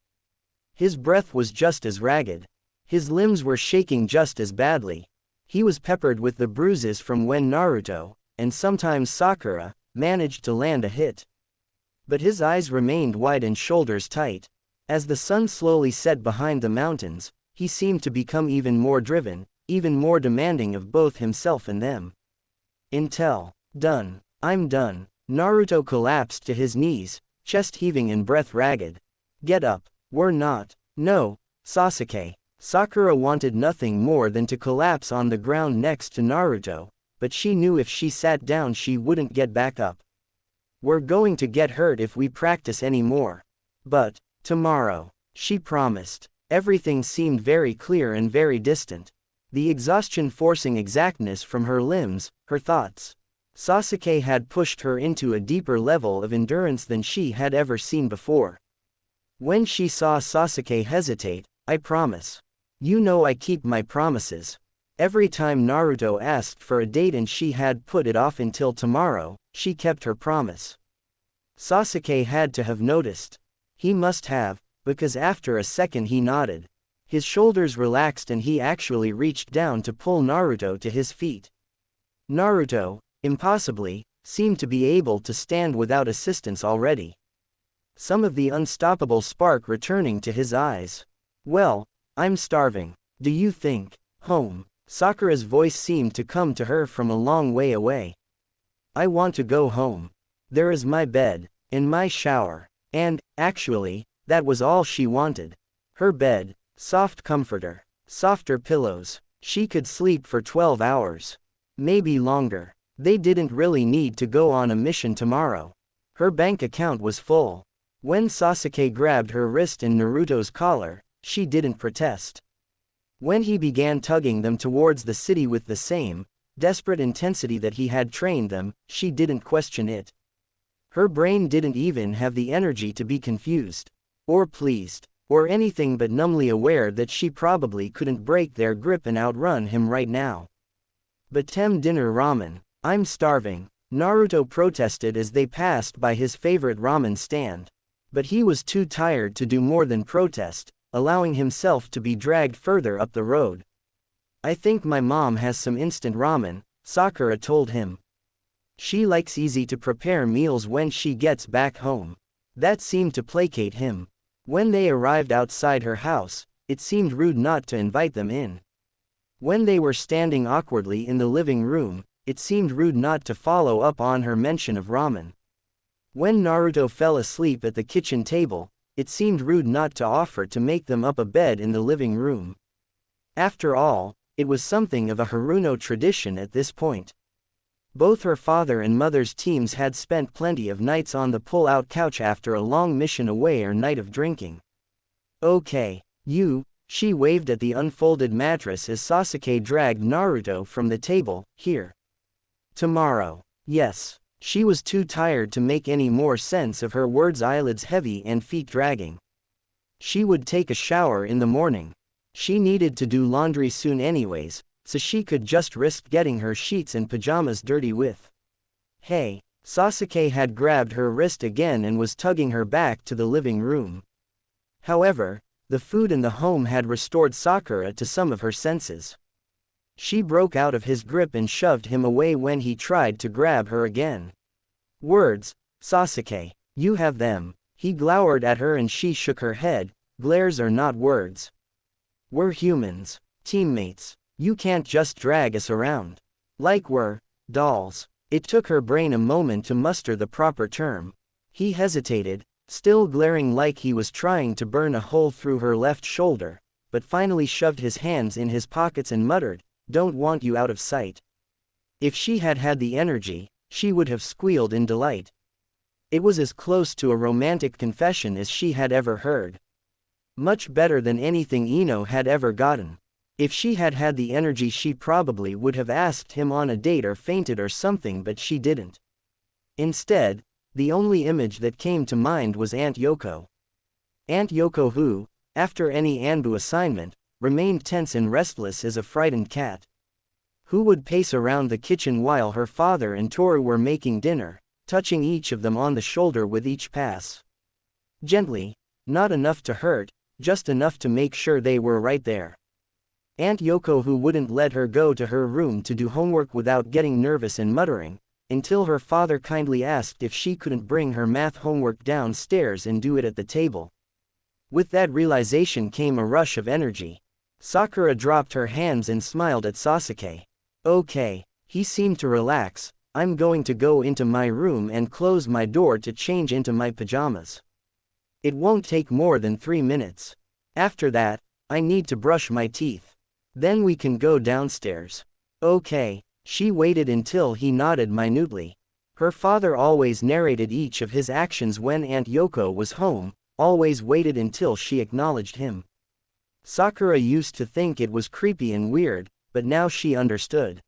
His breath was just as ragged. His limbs were shaking just as badly. He was peppered with the bruises from when Naruto, and sometimes Sakura, managed to land a hit. But his eyes remained wide and shoulders tight. As the sun slowly set behind the mountains, he seemed to become even more driven, even more demanding of both himself and them. Done. I'm done. Naruto collapsed to his knees, chest heaving and breath ragged. Get up. We're not. No, Sasuke. Sakura wanted nothing more than to collapse on the ground next to Naruto, but she knew if she sat down she wouldn't get back up. We're going to get hurt if we practice any more. But, tomorrow, she promised. Everything seemed very clear and very distant. The exhaustion forcing exactness from her limbs, her thoughts. Sasuke had pushed her into a deeper level of endurance than she had ever seen before. When she saw Sasuke hesitate, I promise. You know I keep my promises. Every time Naruto asked for a date and she had put it off until tomorrow, she kept her promise. Sasuke had to have noticed. He must have, because after a second he nodded. His shoulders relaxed and he actually reached down to pull Naruto to his feet. Naruto, impossibly, seemed to be able to stand without assistance already. Some of the unstoppable spark returning to his eyes. Well, I'm starving. Do you think? Home. Sakura's voice seemed to come to her from a long way away. I want to go home. There is my bed, and my shower. And, actually, that was all she wanted. Her bed, soft comforter, softer pillows. She could sleep for 12 hours. Maybe longer. They didn't really need to go on a mission tomorrow. Her bank account was full. When Sasuke grabbed her wrist in Naruto's collar, she didn't protest. When he began tugging them towards the city with the same, desperate intensity that he had trained them, she didn't question it. Her brain didn't even have the energy to be confused. Or pleased. or anything but numbly aware that she probably couldn't break their grip and outrun him right now. But tem dinner ramen. I'm starving. Naruto protested as they passed by his favorite ramen stand. But he was too tired to do more than protest, allowing himself to be dragged further up the road. I think my mom has some instant ramen, Sakura told him. She likes easy to prepare meals when she gets back home. That seemed to placate him. When they arrived outside her house, it seemed rude not to invite them in. When they were standing awkwardly in the living room, it seemed rude not to follow up on her mention of ramen. When Naruto fell asleep at the kitchen table, it seemed rude not to offer to make them up a bed in the living room. After all, it was something of a Haruno tradition at this point. Both her father and mother's teams had spent plenty of nights on the pull-out couch after a long mission away or night of drinking. Okay, she waved at the unfolded mattress as Sasuke dragged Naruto from the table. Here. Tomorrow. Yes. She was too tired to make any more sense of her words, eyelids heavy and feet dragging. She would take a shower in the morning. She needed to do laundry soon anyways, so she could just risk getting her sheets and pajamas dirty with. Hey, Sasuke had grabbed her wrist again and was tugging her back to the living room. However, the food in the home had restored Sakura to some of her senses. She broke out of his grip and shoved him away when he tried to grab her again. Words, Sasuke, you have them. He glowered at her and she shook her head. Glares are not words. We're humans, teammates. You can't just drag us around. Like we're dolls. It took her brain a moment to muster the proper term. He hesitated, still glaring like he was trying to burn a hole through her left shoulder, but finally shoved his hands in his pockets and muttered, "Don't want you out of sight." If she had had the energy, she would have squealed in delight. It was as close to a romantic confession as she had ever heard. Much better than anything Ino had ever gotten. If she had had the energy, she probably would have asked him on a date or fainted or something, but she didn't. Instead, the only image that came to mind was Aunt Yoko. Aunt Yoko who, after any Anbu assignment, remained tense and restless as a frightened cat. Who would pace around the kitchen while her father and Toru were making dinner, touching each of them on the shoulder with each pass. Gently, not enough to hurt, just enough to make sure they were right there. Aunt Yoko who wouldn't let her go to her room to do homework without getting nervous and muttering, until her father kindly asked if she couldn't bring her math homework downstairs and do it at the table. With that realization came a rush of energy. Sakura dropped her hands and smiled at Sasuke. Okay, he seemed to relax. I'm going to go into my room and close my door to change into my pajamas. It won't take more than 3 minutes. After that, I need to brush my teeth. Then we can go downstairs. Okay. She waited until he nodded minutely. Her father always narrated each of his actions when Aunt Yoko was home, always waited until she acknowledged him. Sakura used to think it was creepy and weird, but now she understood.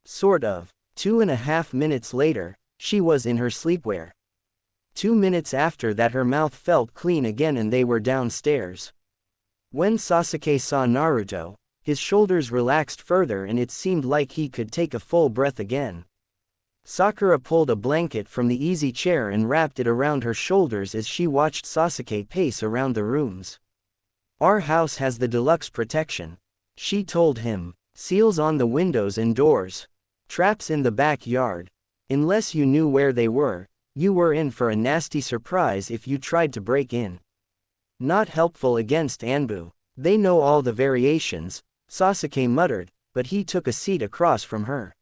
Sort of. 2.5 minutes later, she was in her sleepwear. 2 minutes after that her mouth felt clean again and they were downstairs. When Sasuke saw Naruto, his shoulders relaxed further and it seemed like he could take a full breath again. Sakura pulled a blanket from the easy chair and wrapped it around her shoulders as she watched Sasuke pace around the rooms. Our house has the deluxe protection, she told him. Seals on the windows and doors. Traps in the backyard. Unless you knew where they were, you were in for a nasty surprise if you tried to break in. Not helpful against Anbu. They know all the variations, Sasuke muttered, but he took a seat across from her.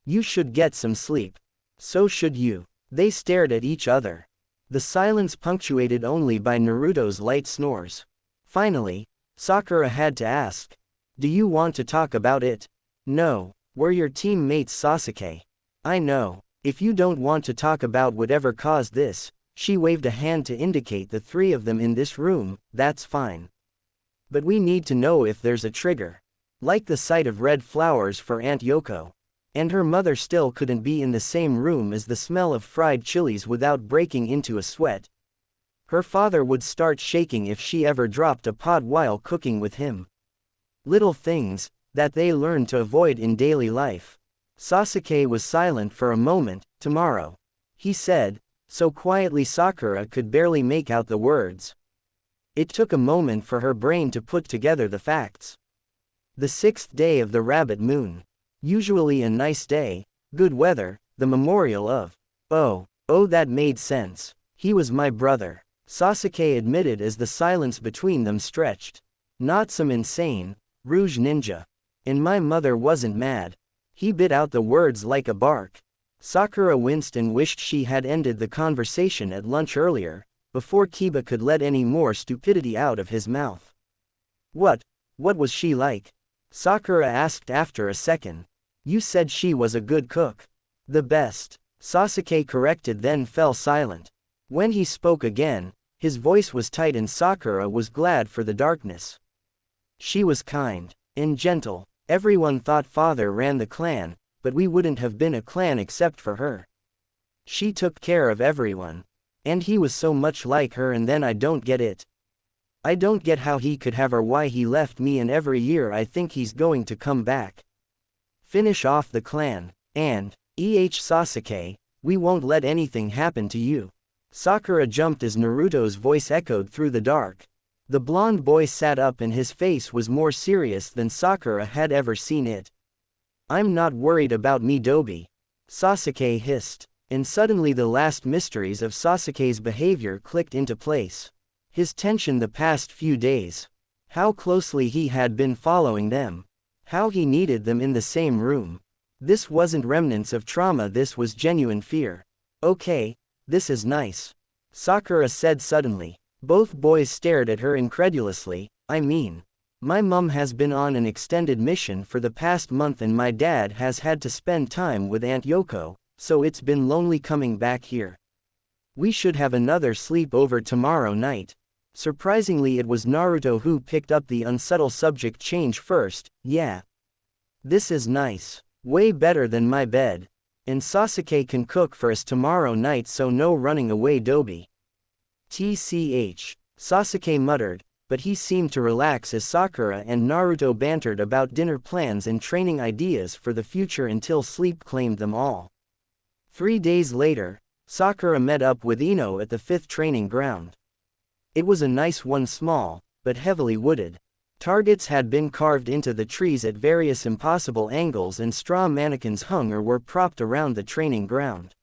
You should get some sleep. So should you. They stared at each other. The silence punctuated only by Naruto's light snores. Finally, Sakura had to ask. Do you want to talk about it? No. We're your teammates, Sasuke. I know. If you don't want to talk about whatever caused this, she waved a hand to indicate the 3 of them in this room, that's fine. But we need to know if there's a trigger. Like the sight of red flowers for Aunt Yoko. And her mother still couldn't be in the same room as the smell of fried chilies without breaking into a sweat. Her father would start shaking if she ever dropped a pot while cooking with him. Little things that they learned to avoid in daily life. Sasuke was silent for a moment. Tomorrow, he said, so quietly Sakura could barely make out the words. It took a moment for her brain to put together the facts. The 6th day of the rabbit moon. Usually a nice day, good weather, the memorial of. Oh, that made sense. He was my brother, Sasuke admitted as the silence between them stretched. Not some insane, rouge ninja. And my mother wasn't mad. He bit out the words like a bark. Sakura winced and wished she had ended the conversation at lunch earlier, before Kiba could let any more stupidity out of his mouth. What was she like? Sakura asked after a second. You said she was a good cook. The best, Sasuke corrected, then fell silent. When he spoke again, his voice was tight and Sakura was glad for the darkness. She was kind and gentle. Everyone thought father ran the clan, but we wouldn't have been a clan except for her. She took care of everyone. And he was so much like her, and then I don't get it. I don't get how he could have her, why he left me, and every year I think he's going to come back. Finish off the clan. And, Sasuke, we won't let anything happen to you. Sakura jumped as Naruto's voice echoed through the dark. The blonde boy sat up and his face was more serious than Sakura had ever seen it. I'm not worried about Midori, Sasuke hissed. And suddenly the last mysteries of Sasuke's behavior clicked into place. His tension the past few days. How closely he had been following them. How he needed them in the same room. This wasn't remnants of trauma, this was genuine fear. Okay, this is nice, Sakura said suddenly. Both boys stared at her incredulously. I mean, my mom has been on an extended mission for the past month and my dad has had to spend time with Aunt Yoko, so it's been lonely coming back here. We should have another sleepover tomorrow night. Surprisingly, it was Naruto who picked up the unsubtle subject change first. Yeah. This is nice. Way better than my bed. And Sasuke can cook for us tomorrow night, so no running away Dobi. TCH, Sasuke muttered, but he seemed to relax as Sakura and Naruto bantered about dinner plans and training ideas for the future until sleep claimed them all. 3 days later, Sakura met up with Ino at the 5th training ground. It was a nice one, small, but heavily wooded. Targets had been carved into the trees at various impossible angles and straw mannequins hung or were propped around the training ground.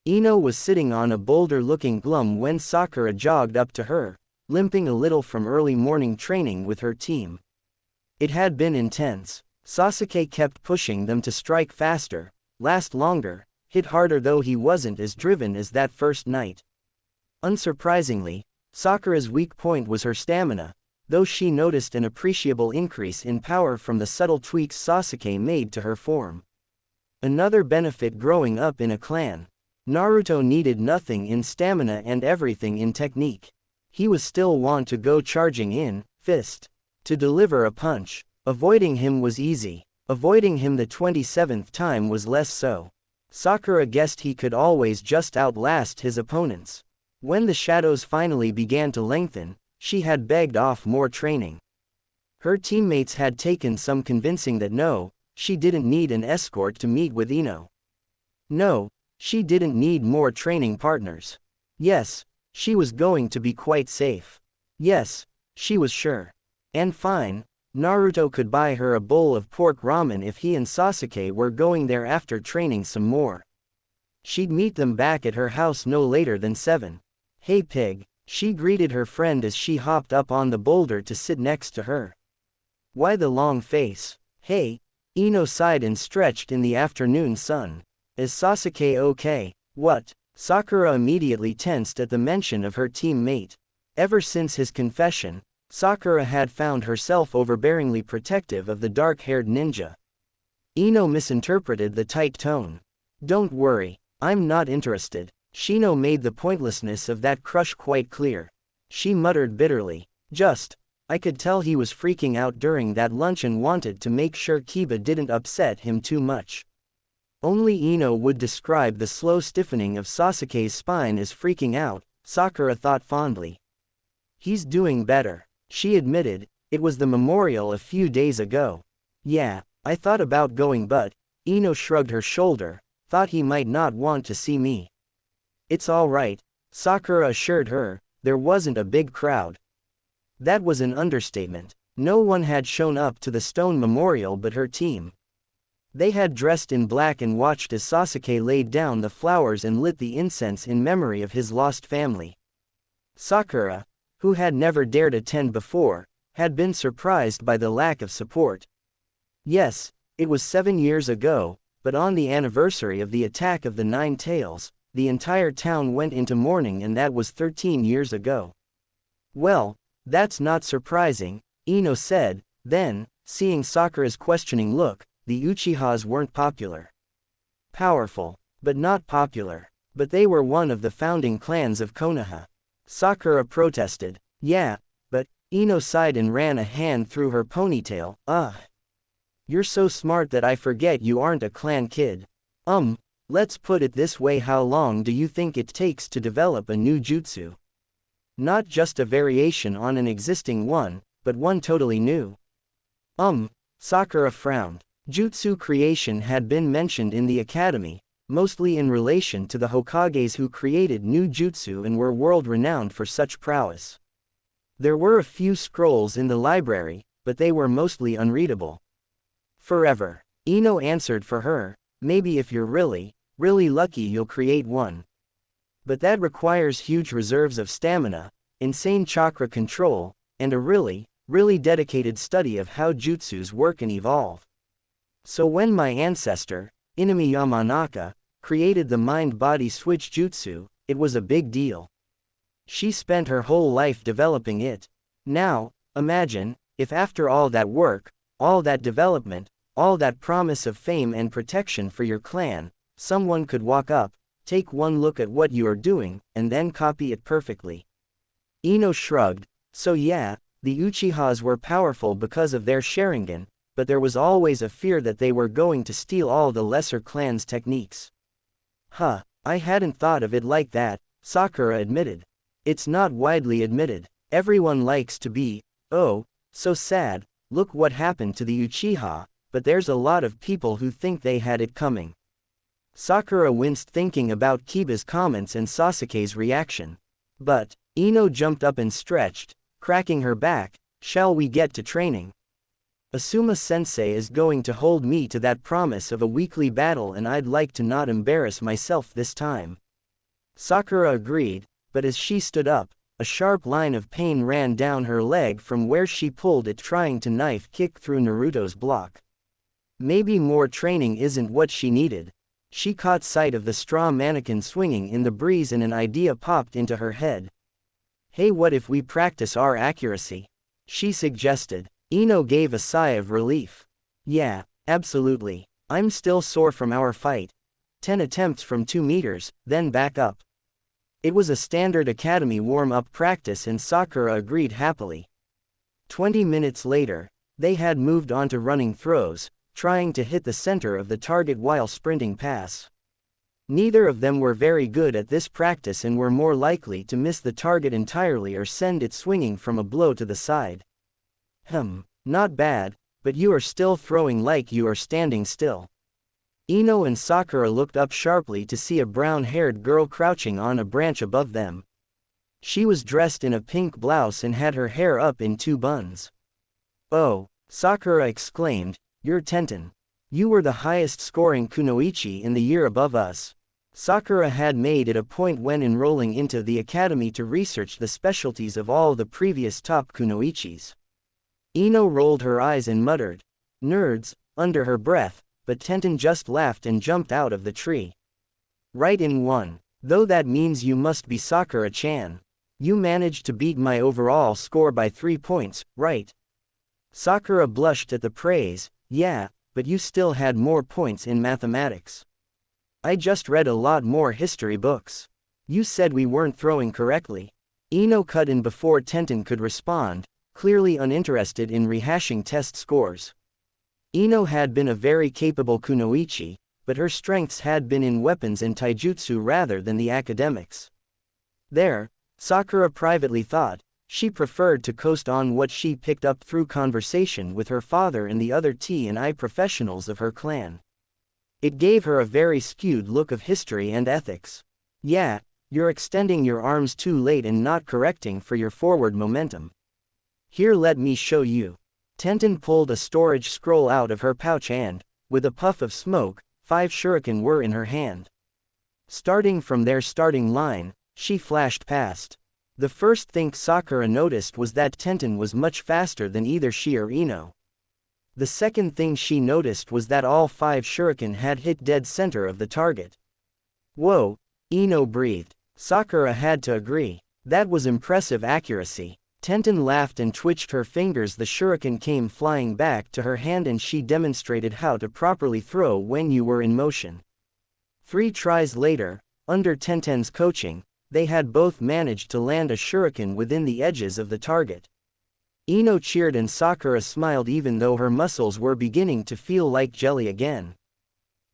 Ino was sitting on a boulder looking glum when Sakura jogged up to her, limping a little from early morning training with her team. It had been intense. Sasuke kept pushing them to strike faster, last longer, hit harder, though he wasn't as driven as that first night. Unsurprisingly, Sakura's weak point was her stamina, though she noticed an appreciable increase in power from the subtle tweaks Sasuke made to her form. Another benefit growing up in a clan. Naruto needed nothing in stamina and everything in technique. He was still wont to go charging in, fist, to deliver a punch. Avoiding him was easy. Avoiding him the 27th time was less so. Sakura guessed he could always just outlast his opponents. When the shadows finally began to lengthen, she had begged off more training. Her teammates had taken some convincing that no, she didn't need an escort to meet with Ino. No, she didn't need more training partners. Yes, she was going to be quite safe. Yes, she was sure. And fine, Naruto could buy her a bowl of pork ramen if he and Sasuke were going there after training some more. She'd meet them back at her house no later than 7. Hey pig, she greeted her friend as she hopped up on the boulder to sit next to her. Why the long face? Hey, Ino sighed and stretched in the afternoon sun. Is Sasuke okay? What? Sakura immediately tensed at the mention of her teammate. Ever since his confession, Sakura had found herself overbearingly protective of the dark-haired ninja. Ino misinterpreted the tight tone. Don't worry, I'm not interested. Shino made the pointlessness of that crush quite clear. She muttered bitterly. I could tell he was freaking out during that lunch and wanted to make sure Kiba didn't upset him too much. Only Ino would describe the slow stiffening of Sasuke's spine as freaking out, Sakura thought fondly. He's doing better, she admitted. It was the memorial a few days ago. Yeah, I thought about going but, Ino shrugged her shoulder, thought he might not want to see me. It's all right, Sakura assured her, there wasn't a big crowd. That was an understatement. No one had shown up to the stone memorial but her team. They had dressed in black and watched as Sasuke laid down the flowers and lit the incense in memory of his lost family. Sakura, who had never dared attend before, had been surprised by the lack of support. Yes, it was 7 years ago, but on the anniversary of the attack of the Nine Tails, the entire town went into mourning, and that was 13 years ago. Well, that's not surprising, Ino said. Then, seeing Sakura's questioning look, the Uchihas weren't popular. Powerful, but not popular. But they were one of the founding clans of Konoha. Sakura protested. Yeah, but, Ino sighed and ran a hand through her ponytail. Ugh. You're so smart that I forget you aren't a clan kid. Let's put it this way, how long do you think it takes to develop a new jutsu? Not just a variation on an existing one, but one totally new. Sakura frowned. Jutsu creation had been mentioned in the academy, mostly in relation to the Hokages who created new jutsu and were world-renowned for such prowess. There were a few scrolls in the library, but they were mostly unreadable. Forever, Ino answered for her. Maybe if you're really, really lucky you'll create one. But that requires huge reserves of stamina, insane chakra control, and a really, really dedicated study of how jutsus work and evolve. So when my ancestor, Inami Yamanaka, created the mind-body switch jutsu, it was a big deal. She spent her whole life developing it. Now, imagine, if after all that work, all that development, all that promise of fame and protection for your clan, someone could walk up, take one look at what you are doing, and then copy it perfectly. Ino shrugged. So yeah, the Uchihas were powerful because of their Sharingan, but there was always a fear that they were going to steal all the lesser clans' techniques. I hadn't thought of it like that, Sakura admitted. It's not widely admitted. Everyone likes to be, oh, so sad, look what happened to the Uchiha, but there's a lot of people who think they had it coming. Sakura winced thinking about Kiba's comments and Sasuke's reaction. But, Ino jumped up and stretched, cracking her back. Shall we get to training? Asuma-sensei is going to hold me to that promise of a weekly battle, and I'd like to not embarrass myself this time. Sakura agreed, but as she stood up, a sharp line of pain ran down her leg from where she pulled it trying to knife kick through Naruto's block. Maybe more training isn't what she needed. She caught sight of the straw mannequin swinging in the breeze and an idea popped into her head. Hey, what if we practice our accuracy? She suggested. Ino gave a sigh of relief. Yeah, absolutely. I'm still sore from our fight. 10 attempts from 2 meters, then back up. It was a standard academy warm-up practice and Sakura agreed happily. 20 minutes later, they had moved on to running throws, trying to hit the center of the target while sprinting past. Neither of them were very good at this practice and were more likely to miss the target entirely or send it swinging from a blow to the side. Not bad, but you are still throwing like you are standing still. Ino and Sakura looked up sharply to see a brown-haired girl crouching on a branch above them. She was dressed in a pink blouse and had her hair up in 2 buns. Oh, Sakura exclaimed, you're Tenten. You were the highest scoring kunoichi in the year above us. Sakura had made it a point when enrolling into the academy to research the specialties of all the previous top kunoichis. Ino rolled her eyes and muttered, nerds, under her breath, but Tenten just laughed and jumped out of the tree. Right in one. Though that means you must be Sakura-chan. You managed to beat my overall score by 3 points, right? Sakura blushed at the praise. Yeah, but you still had more points in mathematics. I just read a lot more history books. You said we weren't throwing correctly. Ino cut in before Tenten could respond, clearly uninterested in rehashing test scores. Ino had been a very capable kunoichi, but her strengths had been in weapons and taijutsu rather than the academics. There, Sakura privately thought. She preferred to coast on what she picked up through conversation with her father and the other T&I professionals of her clan. It gave her a very skewed look of history and ethics. Yeah, you're extending your arms too late and not correcting for your forward momentum. Here, let me show you. Tenten pulled a storage scroll out of her pouch and, with a puff of smoke, 5 shuriken were in her hand. Starting from their starting line, she flashed past. The first thing Sakura noticed was that Tenten was much faster than either she or Ino. The second thing she noticed was that all 5 shuriken had hit dead center of the target. Whoa, Ino breathed. Sakura had to agree. That was impressive accuracy. Tenten laughed and twitched her fingers. The shuriken came flying back to her hand and she demonstrated how to properly throw when you were in motion. 3 tries later, under Tenten's coaching, they had both managed to land a shuriken within the edges of the target. Ino cheered and Sakura smiled even though her muscles were beginning to feel like jelly again.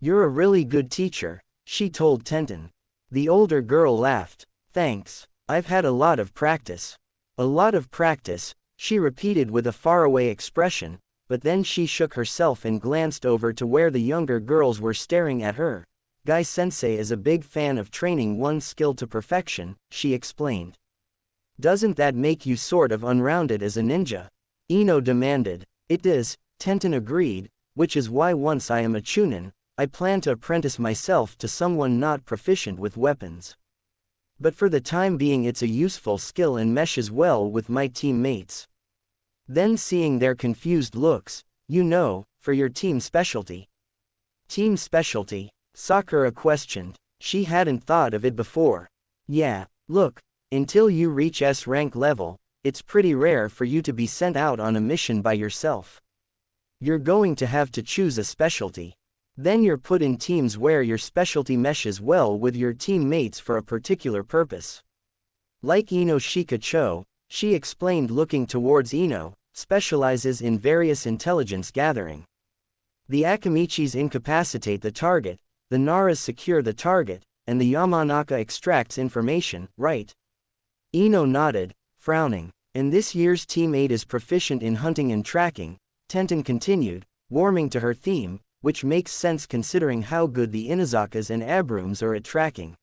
You're a really good teacher, she told Tenten. The older girl laughed. Thanks, I've had a lot of practice. A lot of practice, she repeated with a faraway expression, but then she shook herself and glanced over to where the younger girls were staring at her. Guy-sensei is a big fan of training one skill to perfection, she explained. Doesn't that make you sort of unrounded as a ninja? Ino demanded. It is, Tenten agreed, which is why once I am a chunin, I plan to apprentice myself to someone not proficient with weapons. But for the time being it's a useful skill and meshes well with my teammates. Then seeing their confused looks, you know, for your team specialty. Team specialty? Sakura questioned. She hadn't thought of it before. Yeah, look, until you reach S rank level, it's pretty rare for you to be sent out on a mission by yourself. You're going to have to choose a specialty. Then you're put in teams where your specialty meshes well with your teammates for a particular purpose. Like Ino Shikacho, she explained looking towards Ino, specializes in various intelligence gathering. The Akamichis incapacitate the target, the Naras secure the target, and the Yamanaka extracts information, right? Ino nodded, frowning. And this year's Team 8 is proficient in hunting and tracking, Tenten continued, warming to her theme, which makes sense considering how good the Inazakas and Abrums are at tracking.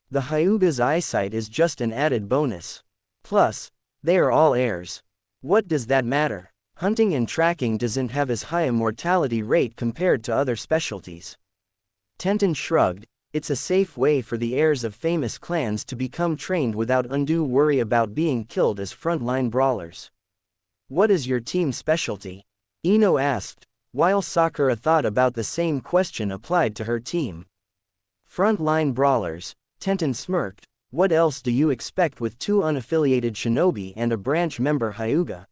The Hyuga's eyesight is just an added bonus. Plus, they are all heirs. What does that matter? Hunting and tracking doesn't have as high a mortality rate compared to other specialties. Tenten shrugged. It's a safe way for the heirs of famous clans to become trained without undue worry about being killed as frontline brawlers. What is your team specialty? Ino asked, while Sakura thought about the same question applied to her team. Frontline brawlers, Tenten smirked. What else do you expect with 2 unaffiliated shinobi and a branch member Hyuga?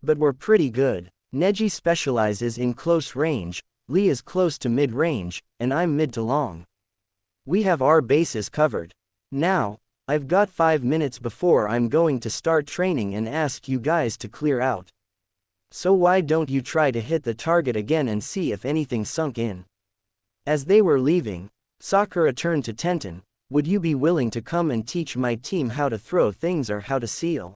But we're pretty good. Neji specializes in close range, Lee is close to mid-range, and I'm mid to long. We have our bases covered. Now, I've got 5 minutes before I'm going to start training and ask you guys to clear out. So why don't you try to hit the target again and see if anything sunk in? As they were leaving, Sakura turned to Tenten. Would you be willing to come and teach my team how to throw things or how to seal?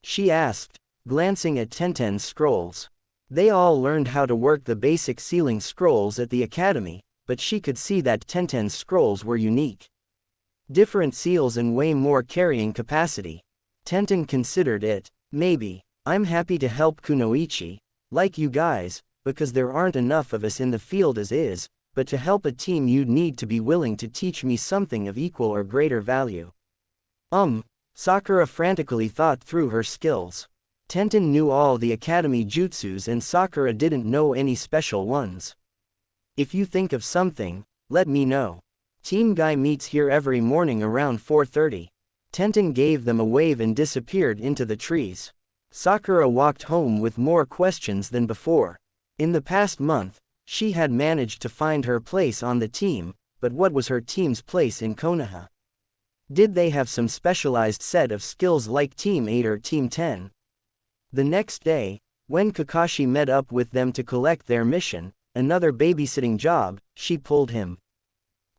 She asked, glancing at Tenten's scrolls. They all learned how to work the basic sealing scrolls at the academy, but she could see that Tenten's scrolls were unique. Different seals and way more carrying capacity. Tenten considered it. Maybe. I'm happy to help Kunoichi, like you guys, because there aren't enough of us in the field as is, but to help a team you'd need to be willing to teach me something of equal or greater value. Sakura frantically thought through her skills. Tenten knew all the academy jutsus and Sakura didn't know any special ones. If you think of something, let me know. Team Guy meets here every morning around 4:30. Tenten gave them a wave and disappeared into the trees. Sakura walked home with more questions than before. In the past month, she had managed to find her place on the team, but what was her team's place in Konoha? Did they have some specialized set of skills like Team 8 or Team 10? The next day, when Kakashi met up with them to collect their mission, another babysitting job, she pulled him.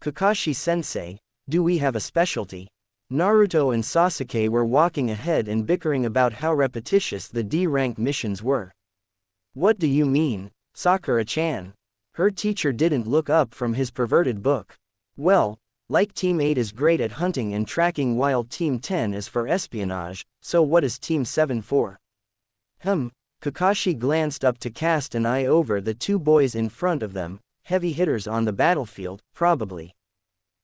Kakashi-sensei, do we have a specialty? Naruto and Sasuke were walking ahead and bickering about how repetitious the D-rank missions were. What do you mean, Sakura-chan? Her teacher didn't look up from his perverted book. Well, like Team 8 is great at hunting and tracking while Team 10 is for espionage, so what is Team 7 for? Kakashi glanced up to cast an eye over the two boys in front of them, heavy hitters on the battlefield, probably.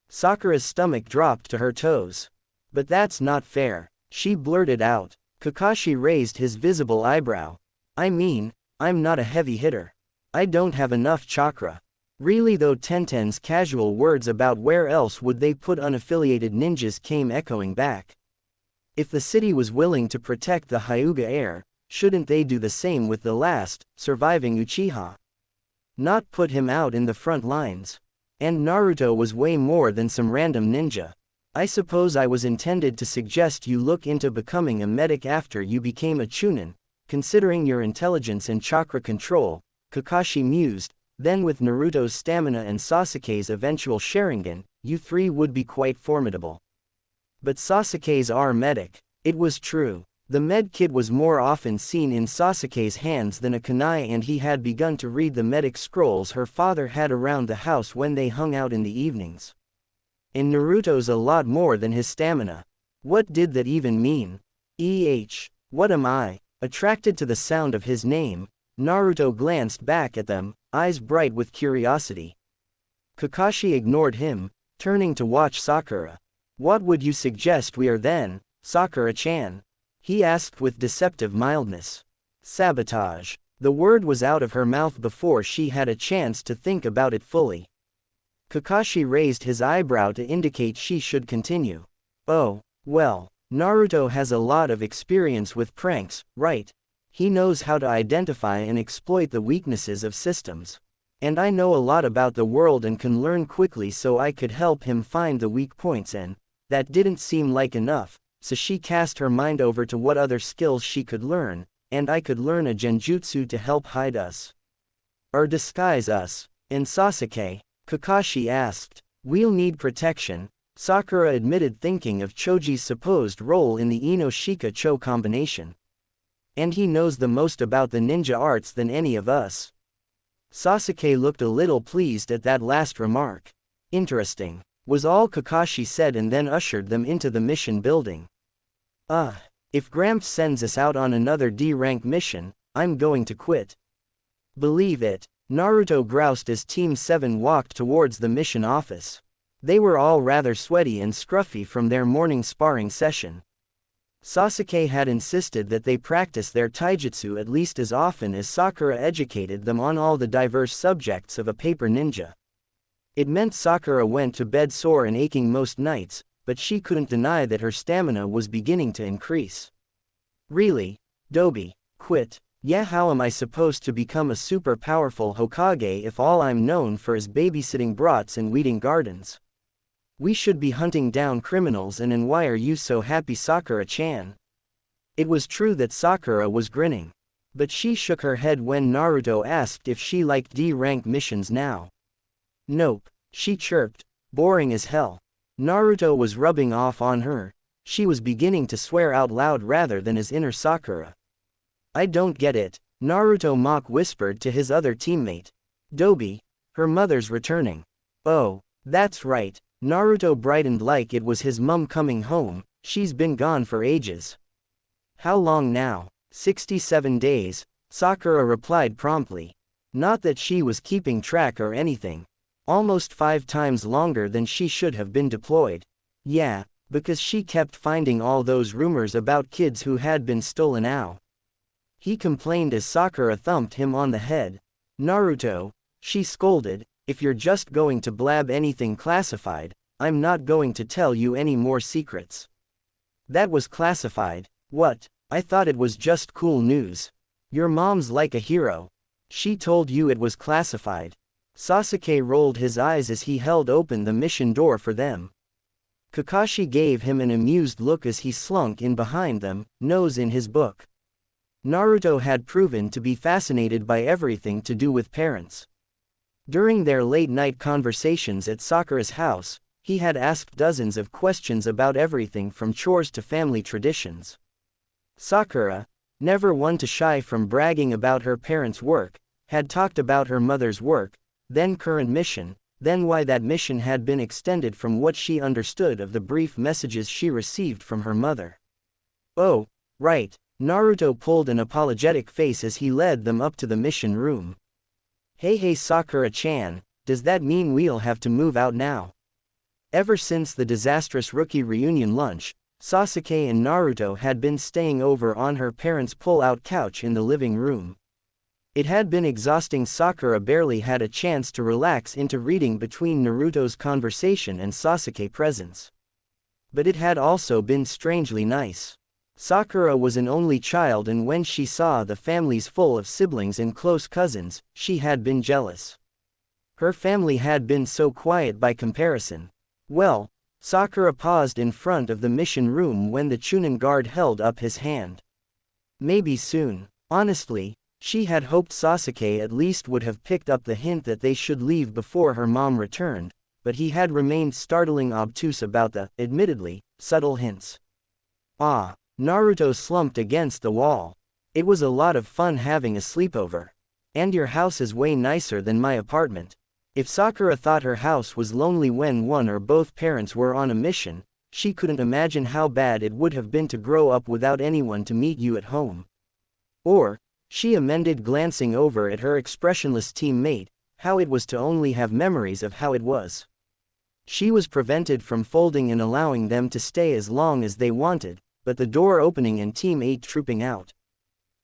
Sakura's stomach dropped to her toes. But that's not fair, she blurted out. Kakashi raised his visible eyebrow. I mean, I'm not a heavy hitter. I don't have enough chakra. Really though, Tenten's casual words about where else would they put unaffiliated ninjas came echoing back. If the city was willing to protect the Hyuga heir, shouldn't they do the same with the last, surviving Uchiha? Not put him out in the front lines. And Naruto was way more than some random ninja. I suppose I was intended to suggest you look into becoming a medic after you became a Chunin, considering your intelligence and chakra control, Kakashi mused. Then with Naruto's stamina and Sasuke's eventual Sharingan, you three would be quite formidable. But Sasuke's medic. It was true. The med kit was more often seen in Sasuke's hands than a kunai, and he had begun to read the medic scrolls her father had around the house when they hung out in the evenings. And Naruto's a lot more than his stamina. What did that even mean? What am I? Attracted to the sound of his name, Naruto glanced back at them, eyes bright with curiosity. Kakashi ignored him, turning to watch Sakura. What would you suggest we are then, Sakura-chan? He asked with deceptive mildness. Sabotage. The word was out of her mouth before she had a chance to think about it fully. Kakashi raised his eyebrow to indicate she should continue. Oh, well, Naruto has a lot of experience with pranks, right? He knows how to identify and exploit the weaknesses of systems. And I know a lot about the world and can learn quickly, so I could help him find the weak points, and that didn't seem like enough. So she cast her mind over to what other skills she could learn, and I could learn a genjutsu to help hide us. Or disguise us. And Sasuke? Kakashi asked. We'll need protection, Sakura admitted, thinking of Choji's supposed role in the Ino-Shika-Cho combination. And he knows the most about the ninja arts than any of us. Sasuke looked a little pleased at that last remark. Interesting, was all Kakashi said, and then ushered them into the mission building. If Gramps sends us out on another D-rank mission, I'm going to quit. Believe it, Naruto groused as Team 7 walked towards the mission office. They were all rather sweaty and scruffy from their morning sparring session. Sasuke had insisted that they practice their taijutsu at least as often as Sakura educated them on all the diverse subjects of a paper ninja. It meant Sakura went to bed sore and aching most nights, but she couldn't deny that her stamina was beginning to increase. Really? Dobi, quit? Yeah, how am I supposed to become a super powerful Hokage if all I'm known for is babysitting brats and weeding gardens? We should be hunting down criminals, and why are you so happy, Sakura-chan? It was true that Sakura was grinning. But she shook her head when Naruto asked if she liked D-rank missions now. Nope, she chirped. Boring as hell. Naruto was rubbing off on her. She was beginning to swear out loud rather than as inner Sakura. I don't get it, Naruto mock whispered to his other teammate. Dobi, her mother's returning. Oh, that's right. Naruto brightened like it was his mum coming home. She's been gone for ages. How long now? 67 days, Sakura replied promptly. Not that she was keeping track or anything. Almost 5 times longer than she should have been deployed. Yeah, because she kept finding all those rumors about kids who had been stolen out. He complained as Sakura thumped him on the head. Naruto, she scolded, if you're just going to blab anything classified, I'm not going to tell you any more secrets. That was classified. What? I thought it was just cool news. Your mom's like a hero. She told you it was classified. Sasuke rolled his eyes as he held open the mission door for them. Kakashi gave him an amused look as he slunk in behind them, nose in his book. Naruto had proven to be fascinated by everything to do with parents. During their late-night conversations at Sakura's house, he had asked dozens of questions about everything from chores to family traditions. Sakura, never one to shy from bragging about her parents' work, had talked about her mother's work, then current mission, then why that mission had been extended from what she understood of the brief messages she received from her mother. Oh, right, Naruto pulled an apologetic face as he led them up to the mission room. Hey Sakura-chan, does that mean we'll have to move out now? Ever since the disastrous rookie reunion lunch, Sasuke and Naruto had been staying over on her parents' pull-out couch in the living room. It had been exhausting. Sakura barely had a chance to relax into reading between Naruto's conversation and Sasuke's presence. But it had also been strangely nice. Sakura was an only child, and when she saw the families full of siblings and close cousins, she had been jealous. Her family had been so quiet by comparison. Well, Sakura paused in front of the mission room when the Chunin guard held up his hand. Maybe soon. Honestly, she had hoped Sasuke at least would have picked up the hint that they should leave before her mom returned, but he had remained startlingly obtuse about the, admittedly, subtle hints. Ah. Naruto slumped against the wall. It was a lot of fun having a sleepover. And your house is way nicer than my apartment. If Sakura thought her house was lonely when one or both parents were on a mission, she couldn't imagine how bad it would have been to grow up without anyone to meet you at home. Or, she amended, glancing over at her expressionless teammate, how it was to only have memories of how it was. She was prevented from folding and allowing them to stay as long as they wanted, but the door opening and Team 8 trooping out.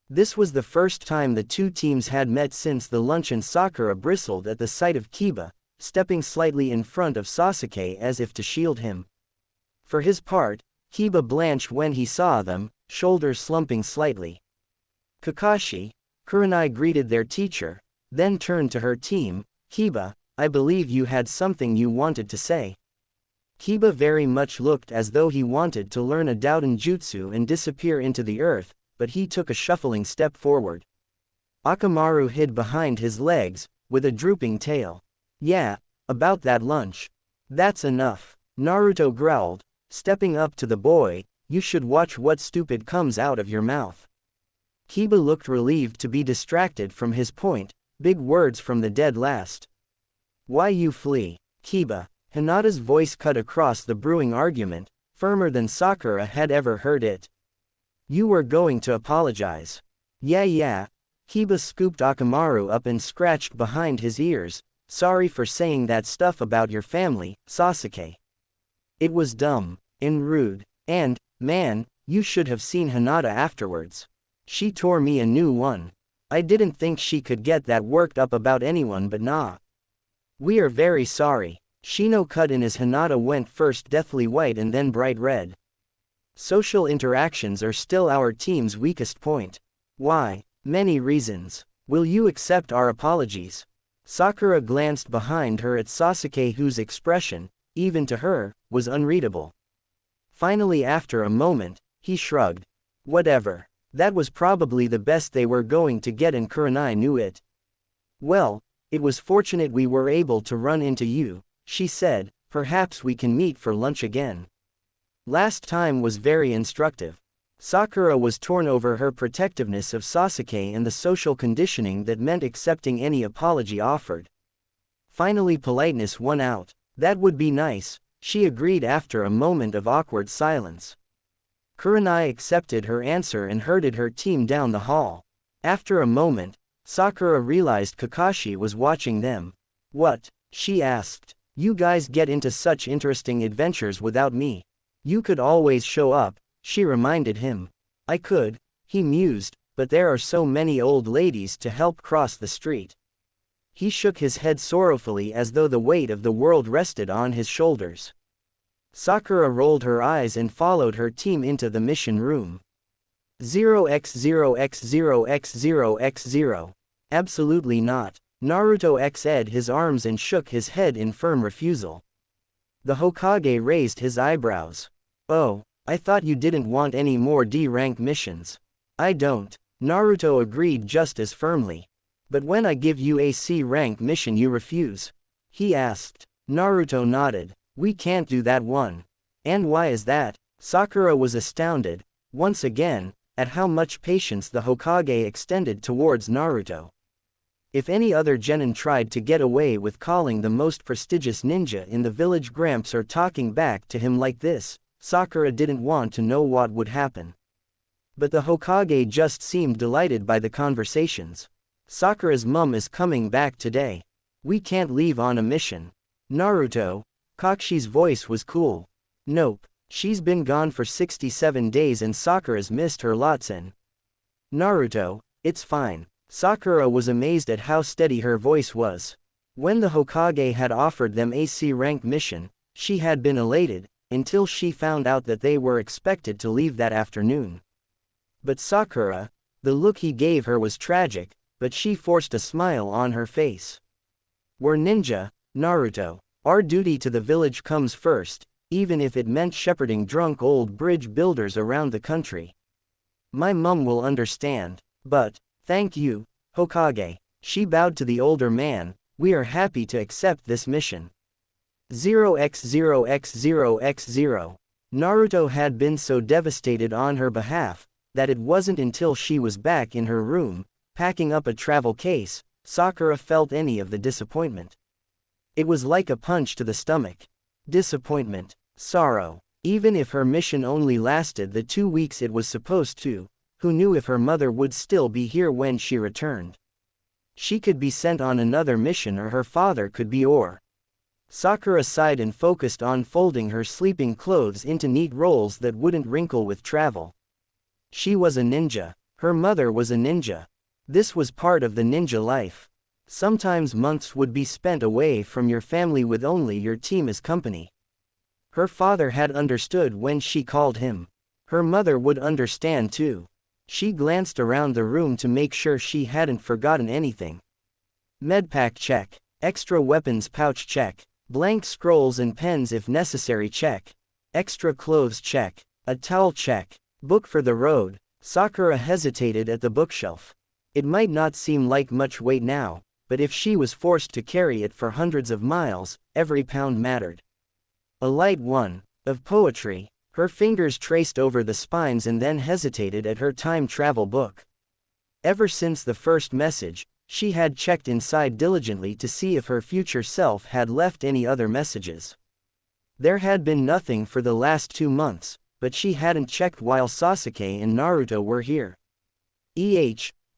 This was the first time the two teams had met since the lunch, and Sakura bristled at the sight of Kiba, stepping slightly in front of Sasuke as if to shield him. For his part, Kiba blanched when he saw them, shoulders slumping slightly. Kakashi, Kurenai greeted their teacher, then turned to her team. Kiba, I believe you had something you wanted to say. Kiba very much looked as though he wanted to learn a Douden jutsu and disappear into the earth, but he took a shuffling step forward. Akamaru hid behind his legs, with a drooping tail. Yeah, about that lunch. That's enough, Naruto growled, stepping up to the boy. You should watch what stupid comes out of your mouth. Kiba looked relieved to be distracted from his point. Big words from the dead last. Why you flee, Kiba? Hinata's voice cut across the brewing argument, firmer than Sakura had ever heard it. You were going to apologize. Yeah. Kiba scooped Akamaru up and scratched behind his ears. Sorry for saying that stuff about your family, Sasuke. It was dumb and rude, and, man, you should have seen Hinata afterwards. She tore me a new one. I didn't think she could get that worked up about anyone, but nah. We are very sorry. Shino cut in as Hinata went first deathly white and then bright red. Social interactions are still our team's weakest point. Why? Many reasons. Will you accept our apologies? Sakura glanced behind her at Sasuke, whose expression, even to her, was unreadable. Finally, after a moment, he shrugged. Whatever. That was probably the best they were going to get, and Kurenai knew it. Well, it was fortunate we were able to run into you, she said. Perhaps we can meet for lunch again. Last time was very instructive. Sakura was torn over her protectiveness of Sasuke and the social conditioning that meant accepting any apology offered. Finally, politeness won out. That would be nice, she agreed after a moment of awkward silence. Kurenai accepted her answer and herded her team down the hall. After a moment, Sakura realized Kakashi was watching them. What? She asked. You guys get into such interesting adventures without me. You could always show up, she reminded him. I could, he mused, but there are so many old ladies to help cross the street. He shook his head sorrowfully as though the weight of the world rested on his shoulders. Sakura rolled her eyes and followed her team into the mission room. 0x0x0x0x0. Absolutely not. Naruto x'd his arms and shook his head in firm refusal. The Hokage raised his eyebrows. Oh, I thought you didn't want any more D-rank missions. I don't, Naruto agreed just as firmly. But when I give you a C-rank mission you refuse? He asked. Naruto nodded. We can't do that one. And why is that? Sakura was astounded, once again, at how much patience the Hokage extended towards Naruto. If any other genin tried to get away with calling the most prestigious ninja in the village Gramps or talking back to him like this, Sakura didn't want to know what would happen. But the Hokage just seemed delighted by the conversations. Sakura's mum is coming back today. We can't leave on a mission. Naruto, Kakushi's voice was cool. Nope, she's been gone for 67 days and Sakura's missed her lots and. Naruto, it's fine. Sakura was amazed at how steady her voice was. When the Hokage had offered them a C-rank mission, she had been elated, until she found out that they were expected to leave that afternoon. But Sakura, the look he gave her was tragic, but she forced a smile on her face. We're ninja, Naruto. Our duty to the village comes first, even if it meant shepherding drunk old bridge builders around the country. My mum will understand, but, thank you, Hokage. She bowed to the older man. We are happy to accept this mission. 0x0x0x0. Naruto had been so devastated on her behalf, that it wasn't until she was back in her room, packing up a travel case, Sakura felt any of the disappointment. It was like a punch to the stomach. Disappointment, sorrow. Even if her mission only lasted the 2 weeks it was supposed to, who knew if her mother would still be here when she returned? She could be sent on another mission or her father could be Sakura sighed and focused on folding her sleeping clothes into neat rolls that wouldn't wrinkle with travel. She was a ninja. Her mother was a ninja. This was part of the ninja life. Sometimes months would be spent away from your family with only your team as company. Her father had understood when she called him. Her mother would understand too. She glanced around the room to make sure she hadn't forgotten anything. Medpack check. Extra weapons pouch check. Blank scrolls and pens if necessary check. Extra clothes check. A towel check. Book for the road. Sakura hesitated at the bookshelf. It might not seem like much weight now, but if she was forced to carry it for hundreds of miles, every pound mattered. A light one, of poetry. Her fingers traced over the spines and then hesitated at her time travel book. Ever since the first message, she had checked inside diligently to see if her future self had left any other messages. There had been nothing for the last 2 months, but she hadn't checked while Sasuke and Naruto were here.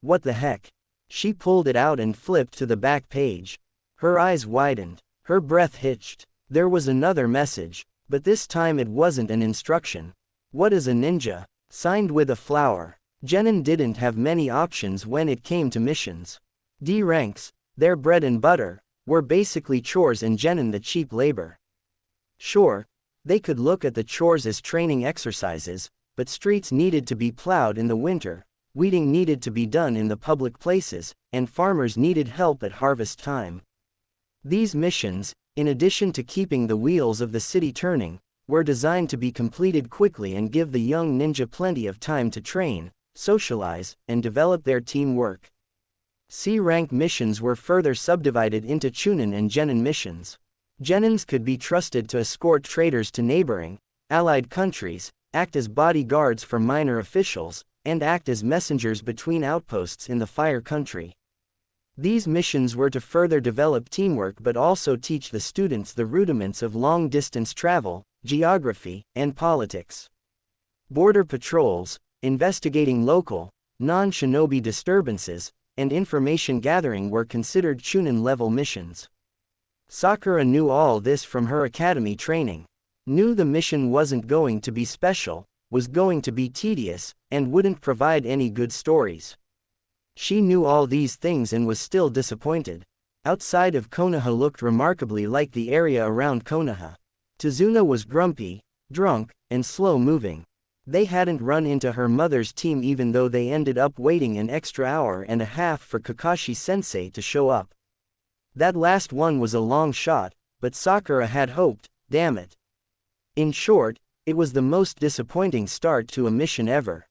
What the heck? She pulled it out and flipped to the back page. Her eyes widened. Her breath hitched. There was another message. But this time it wasn't an instruction. What is a ninja? Signed with a flower. Genin didn't have many options when it came to missions. D ranks, their bread and butter, were basically chores and genin the cheap labor. Sure, they could look at the chores as training exercises, but streets needed to be plowed in the winter, weeding needed to be done in the public places, and farmers needed help at harvest time. These missions, in addition to keeping the wheels of the city turning, were designed to be completed quickly and give the young ninja plenty of time to train, socialize, and develop their teamwork. C-rank missions were further subdivided into Chunin and Genin missions. Genins could be trusted to escort traders to neighboring, allied countries, act as bodyguards for minor officials, and act as messengers between outposts in the Fire Country. These missions were to further develop teamwork but also teach the students the rudiments of long-distance travel, geography, and politics. Border patrols, investigating local, non-shinobi disturbances, and information gathering were considered Chunin-level missions. Sakura knew all this from her academy training. Knew the mission wasn't going to be special, was going to be tedious, and wouldn't provide any good stories. She knew all these things and was still disappointed. Outside of Konoha looked remarkably like the area around Konoha. Tazuna was grumpy, drunk, and slow-moving. They hadn't run into her mother's team even though they ended up waiting an extra hour and a half for Kakashi-sensei to show up. That last one was a long shot, but Sakura had hoped, damn it. In short, it was the most disappointing start to a mission ever.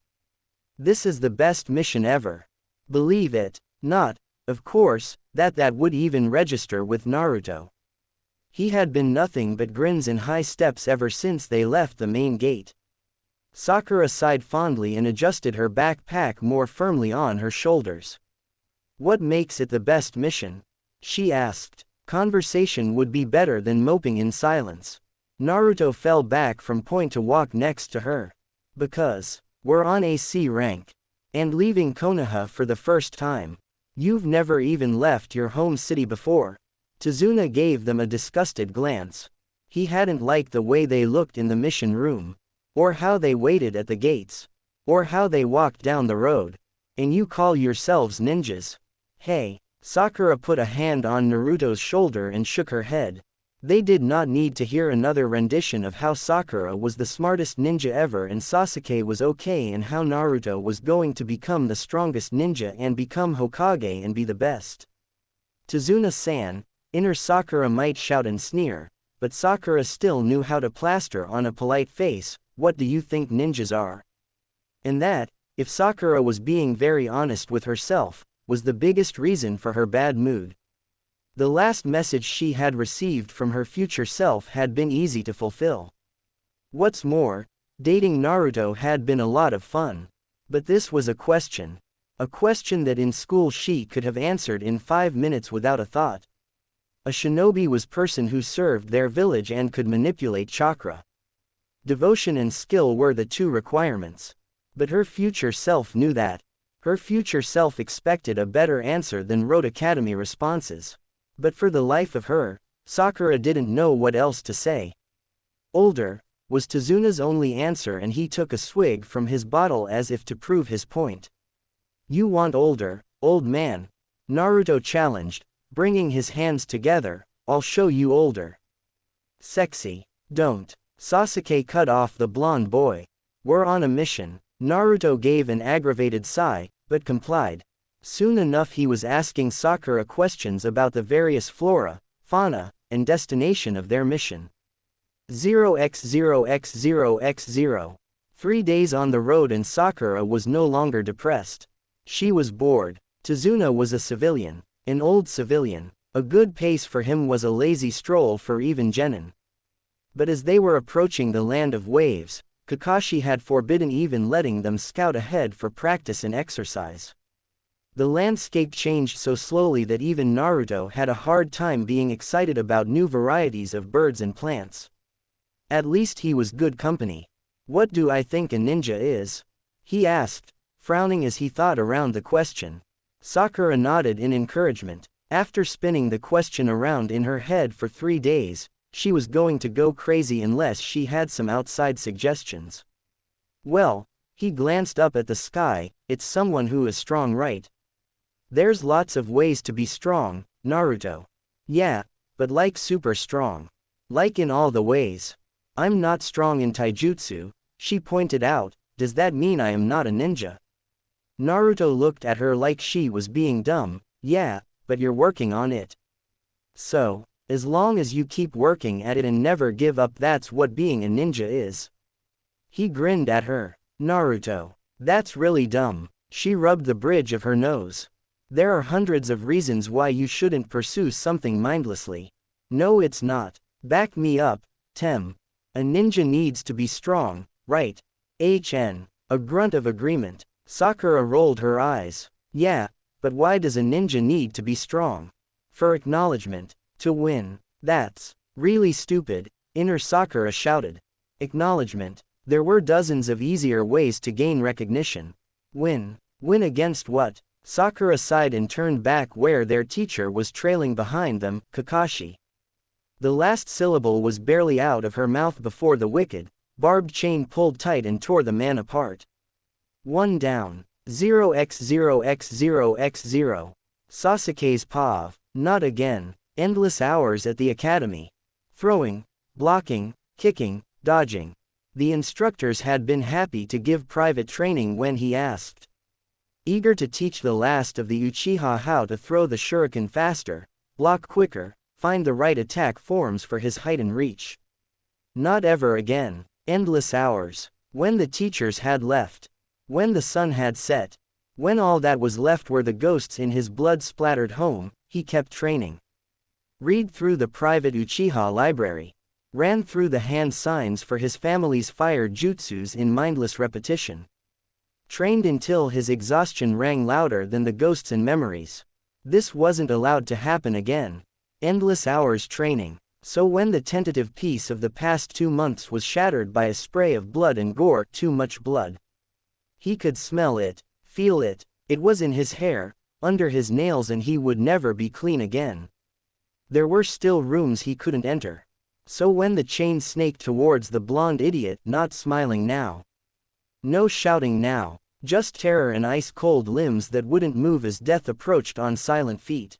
This is the best mission ever. Believe it, not, of course, that would even register with Naruto. He had been nothing but grins and high steps ever since they left the main gate. Sakura sighed fondly and adjusted her backpack more firmly on her shoulders. What makes it the best mission? She asked. Conversation would be better than moping in silence. Naruto fell back from point to walk next to her. Because we're on AC rank. And leaving Konoha for the first time. You've never even left your home city before. Tazuna gave them a disgusted glance. He hadn't liked the way they looked in the mission room. Or how they waited at the gates. Or how they walked down the road. And you call yourselves ninjas? Hey. Sakura put a hand on Naruto's shoulder and shook her head. They did not need to hear another rendition of how Sakura was the smartest ninja ever and Sasuke was okay and how Naruto was going to become the strongest ninja and become Hokage and be the best. Tazuna-san, inner Sakura might shout and sneer, but Sakura still knew how to plaster on a polite face, what do you think ninjas are? And that, if Sakura was being very honest with herself, was the biggest reason for her bad mood. The last message she had received from her future self had been easy to fulfill. What's more, dating Naruto had been a lot of fun. But this was a question. A question that in school she could have answered in 5 minutes without a thought. A shinobi was person who served their village and could manipulate chakra. Devotion and skill were the 2 requirements. But her future self knew that. Her future self expected a better answer than rote academy responses. But for the life of her, Sakura didn't know what else to say. Older, was Tazuna's only answer and he took a swig from his bottle as if to prove his point. You want older, old man? Naruto challenged, bringing his hands together, I'll show you older. Sexy. Don't. Sasuke cut off the blonde boy. We're on a mission. Naruto gave an aggravated sigh, but complied. Soon enough he was asking Sakura questions about the various flora, fauna, and destination of their mission. 0x0x0x0. 3 days on the road and Sakura was no longer depressed. She was bored. Tazuna was a civilian, an old civilian. A good pace for him was a lazy stroll for even Genin. But as they were approaching the land of waves, Kakashi had forbidden even letting them scout ahead for practice and exercise. The landscape changed so slowly that even Naruto had a hard time being excited about new varieties of birds and plants. At least he was good company. What do I think a ninja is? He asked, frowning as he thought around the question. Sakura nodded in encouragement. After spinning the question around in her head for 3 days, she was going to go crazy unless she had some outside suggestions. Well, he glanced up at the sky, it's someone who is strong, right? There's lots of ways to be strong, Naruto. Yeah, but like super strong. Like in all the ways. I'm not strong in taijutsu, she pointed out, does that mean I am not a ninja? Naruto looked at her like she was being dumb, yeah, but you're working on it. So, as long as you keep working at it and never give up, that's what being a ninja is. He grinned at her. Naruto. That's really dumb. She rubbed the bridge of her nose. There are hundreds of reasons why you shouldn't pursue something mindlessly. No, it's not. Back me up, Tem. A ninja needs to be strong, right? HN. A grunt of agreement. Sakura rolled her eyes. Yeah, but why does a ninja need to be strong? For acknowledgement. To win. That's really stupid, inner Sakura shouted. Acknowledgement. There were dozens of easier ways to gain recognition. Win. Win against what? Sakura sighed and turned back where their teacher was trailing behind them, Kakashi. The last syllable was barely out of her mouth before the wicked, barbed chain pulled tight and tore the man apart. 1 down. 0x0x0x0. Sasuke's pav. Not again. Endless hours at the academy. Throwing, blocking, kicking, dodging. The instructors had been happy to give private training when he asked. Eager to teach the last of the Uchiha how to throw the shuriken faster, block quicker, find the right attack forms for his height and reach. Not ever again. Endless hours. When the teachers had left. When the sun had set. When all that was left were the ghosts in his blood-splattered home, he kept training. Read through the private Uchiha library. Ran through the hand signs for his family's fire jutsus in mindless repetition. Trained until his exhaustion rang louder than the ghosts and memories. This wasn't allowed to happen again. Endless hours training. So when the tentative peace of the past 2 months was shattered by a spray of blood and gore, too much blood. He could smell it, feel it, it was in his hair, under his nails, and he would never be clean again. There were still rooms he couldn't enter. So when the chain snaked towards the blonde idiot, not smiling now. No shouting now, just terror and ice-cold limbs that wouldn't move as death approached on silent feet.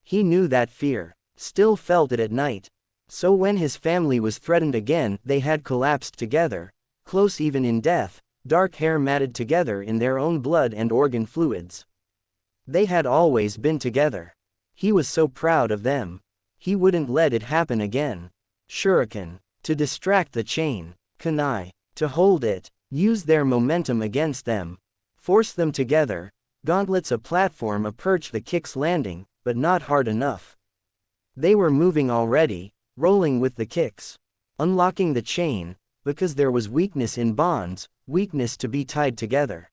He knew that fear, still felt it at night. So when his family was threatened again, they had collapsed together, close even in death, dark hair matted together in their own blood and organ fluids. They had always been together. He was so proud of them. He wouldn't let it happen again. Shuriken. To distract the chain. Kunai. To hold it. Use their momentum against them. Force them together. Gauntlets, a platform, a perch, the kicks landing, but not hard enough. They were moving already, rolling with the kicks. Unlocking the chain, because there was weakness in bonds, weakness to be tied together.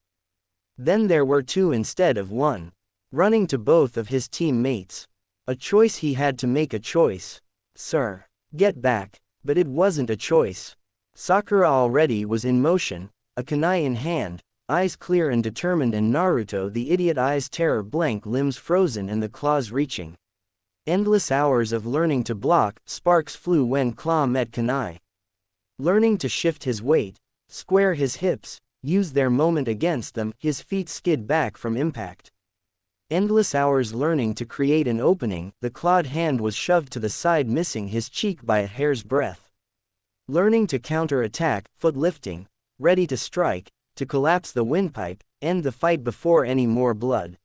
Then there were 2 instead of 1. Running to both of his teammates. A choice he had to make, a choice. Sir. Get back. But it wasn't a choice. Sakura already was in motion, a kunai in hand, eyes clear and determined, and Naruto, the idiot, eyes terror blank, limbs frozen and the claws reaching. Endless hours of learning to block, sparks flew when claw met kunai. Learning to shift his weight, square his hips, use their moment against them, his feet skid back from impact. Endless hours learning to create an opening, the clawed hand was shoved to the side, missing his cheek by a hair's breadth. Learning to counter-attack, foot lifting, ready to strike, to collapse the windpipe, end the fight before any more blood.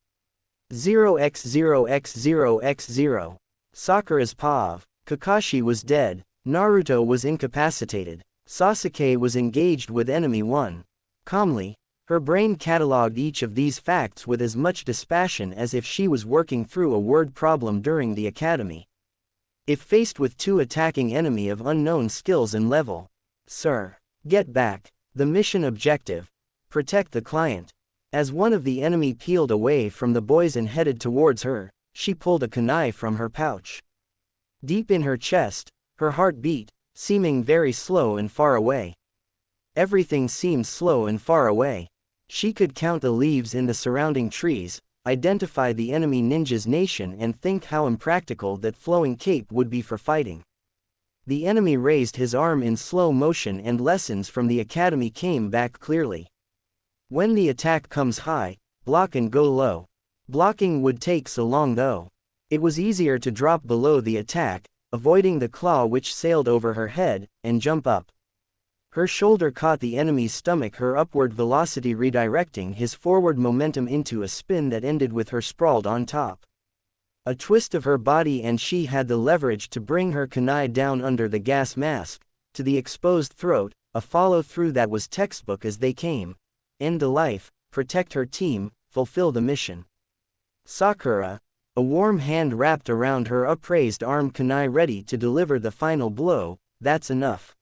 0x0x0x0. Sakura's POV. Kakashi was dead. Naruto was incapacitated. Sasuke was engaged with enemy 1. Calmly, her brain catalogued each of these facts with as much dispassion as if she was working through a word problem during the academy. If faced with 2 attacking enemy of unknown skills and level. Sir. Get back. The mission objective. Protect the client. As one of the enemy peeled away from the boys and headed towards her, she pulled a kunai from her pouch. Deep in her chest, her heart beat, seeming very slow and far away. Everything seemed slow and far away. She could count the leaves in the surrounding trees, identify the enemy ninja's nation, and think how impractical that flowing cape would be for fighting. The enemy raised his arm in slow motion and lessons from the academy came back clearly. When the attack comes high, block and go low. Blocking would take so long though. It was easier to drop below the attack, avoiding the claw which sailed over her head, and jump up. Her shoulder caught the enemy's stomach, her upward velocity redirecting his forward momentum into a spin that ended with her sprawled on top. A twist of her body and she had the leverage to bring her kunai down under the gas mask, to the exposed throat, a follow-through that was textbook as they came. End the life, protect her team, fulfill the mission. Sakura, a warm hand wrapped around her upraised arm, kunai ready to deliver the final blow. That's enough.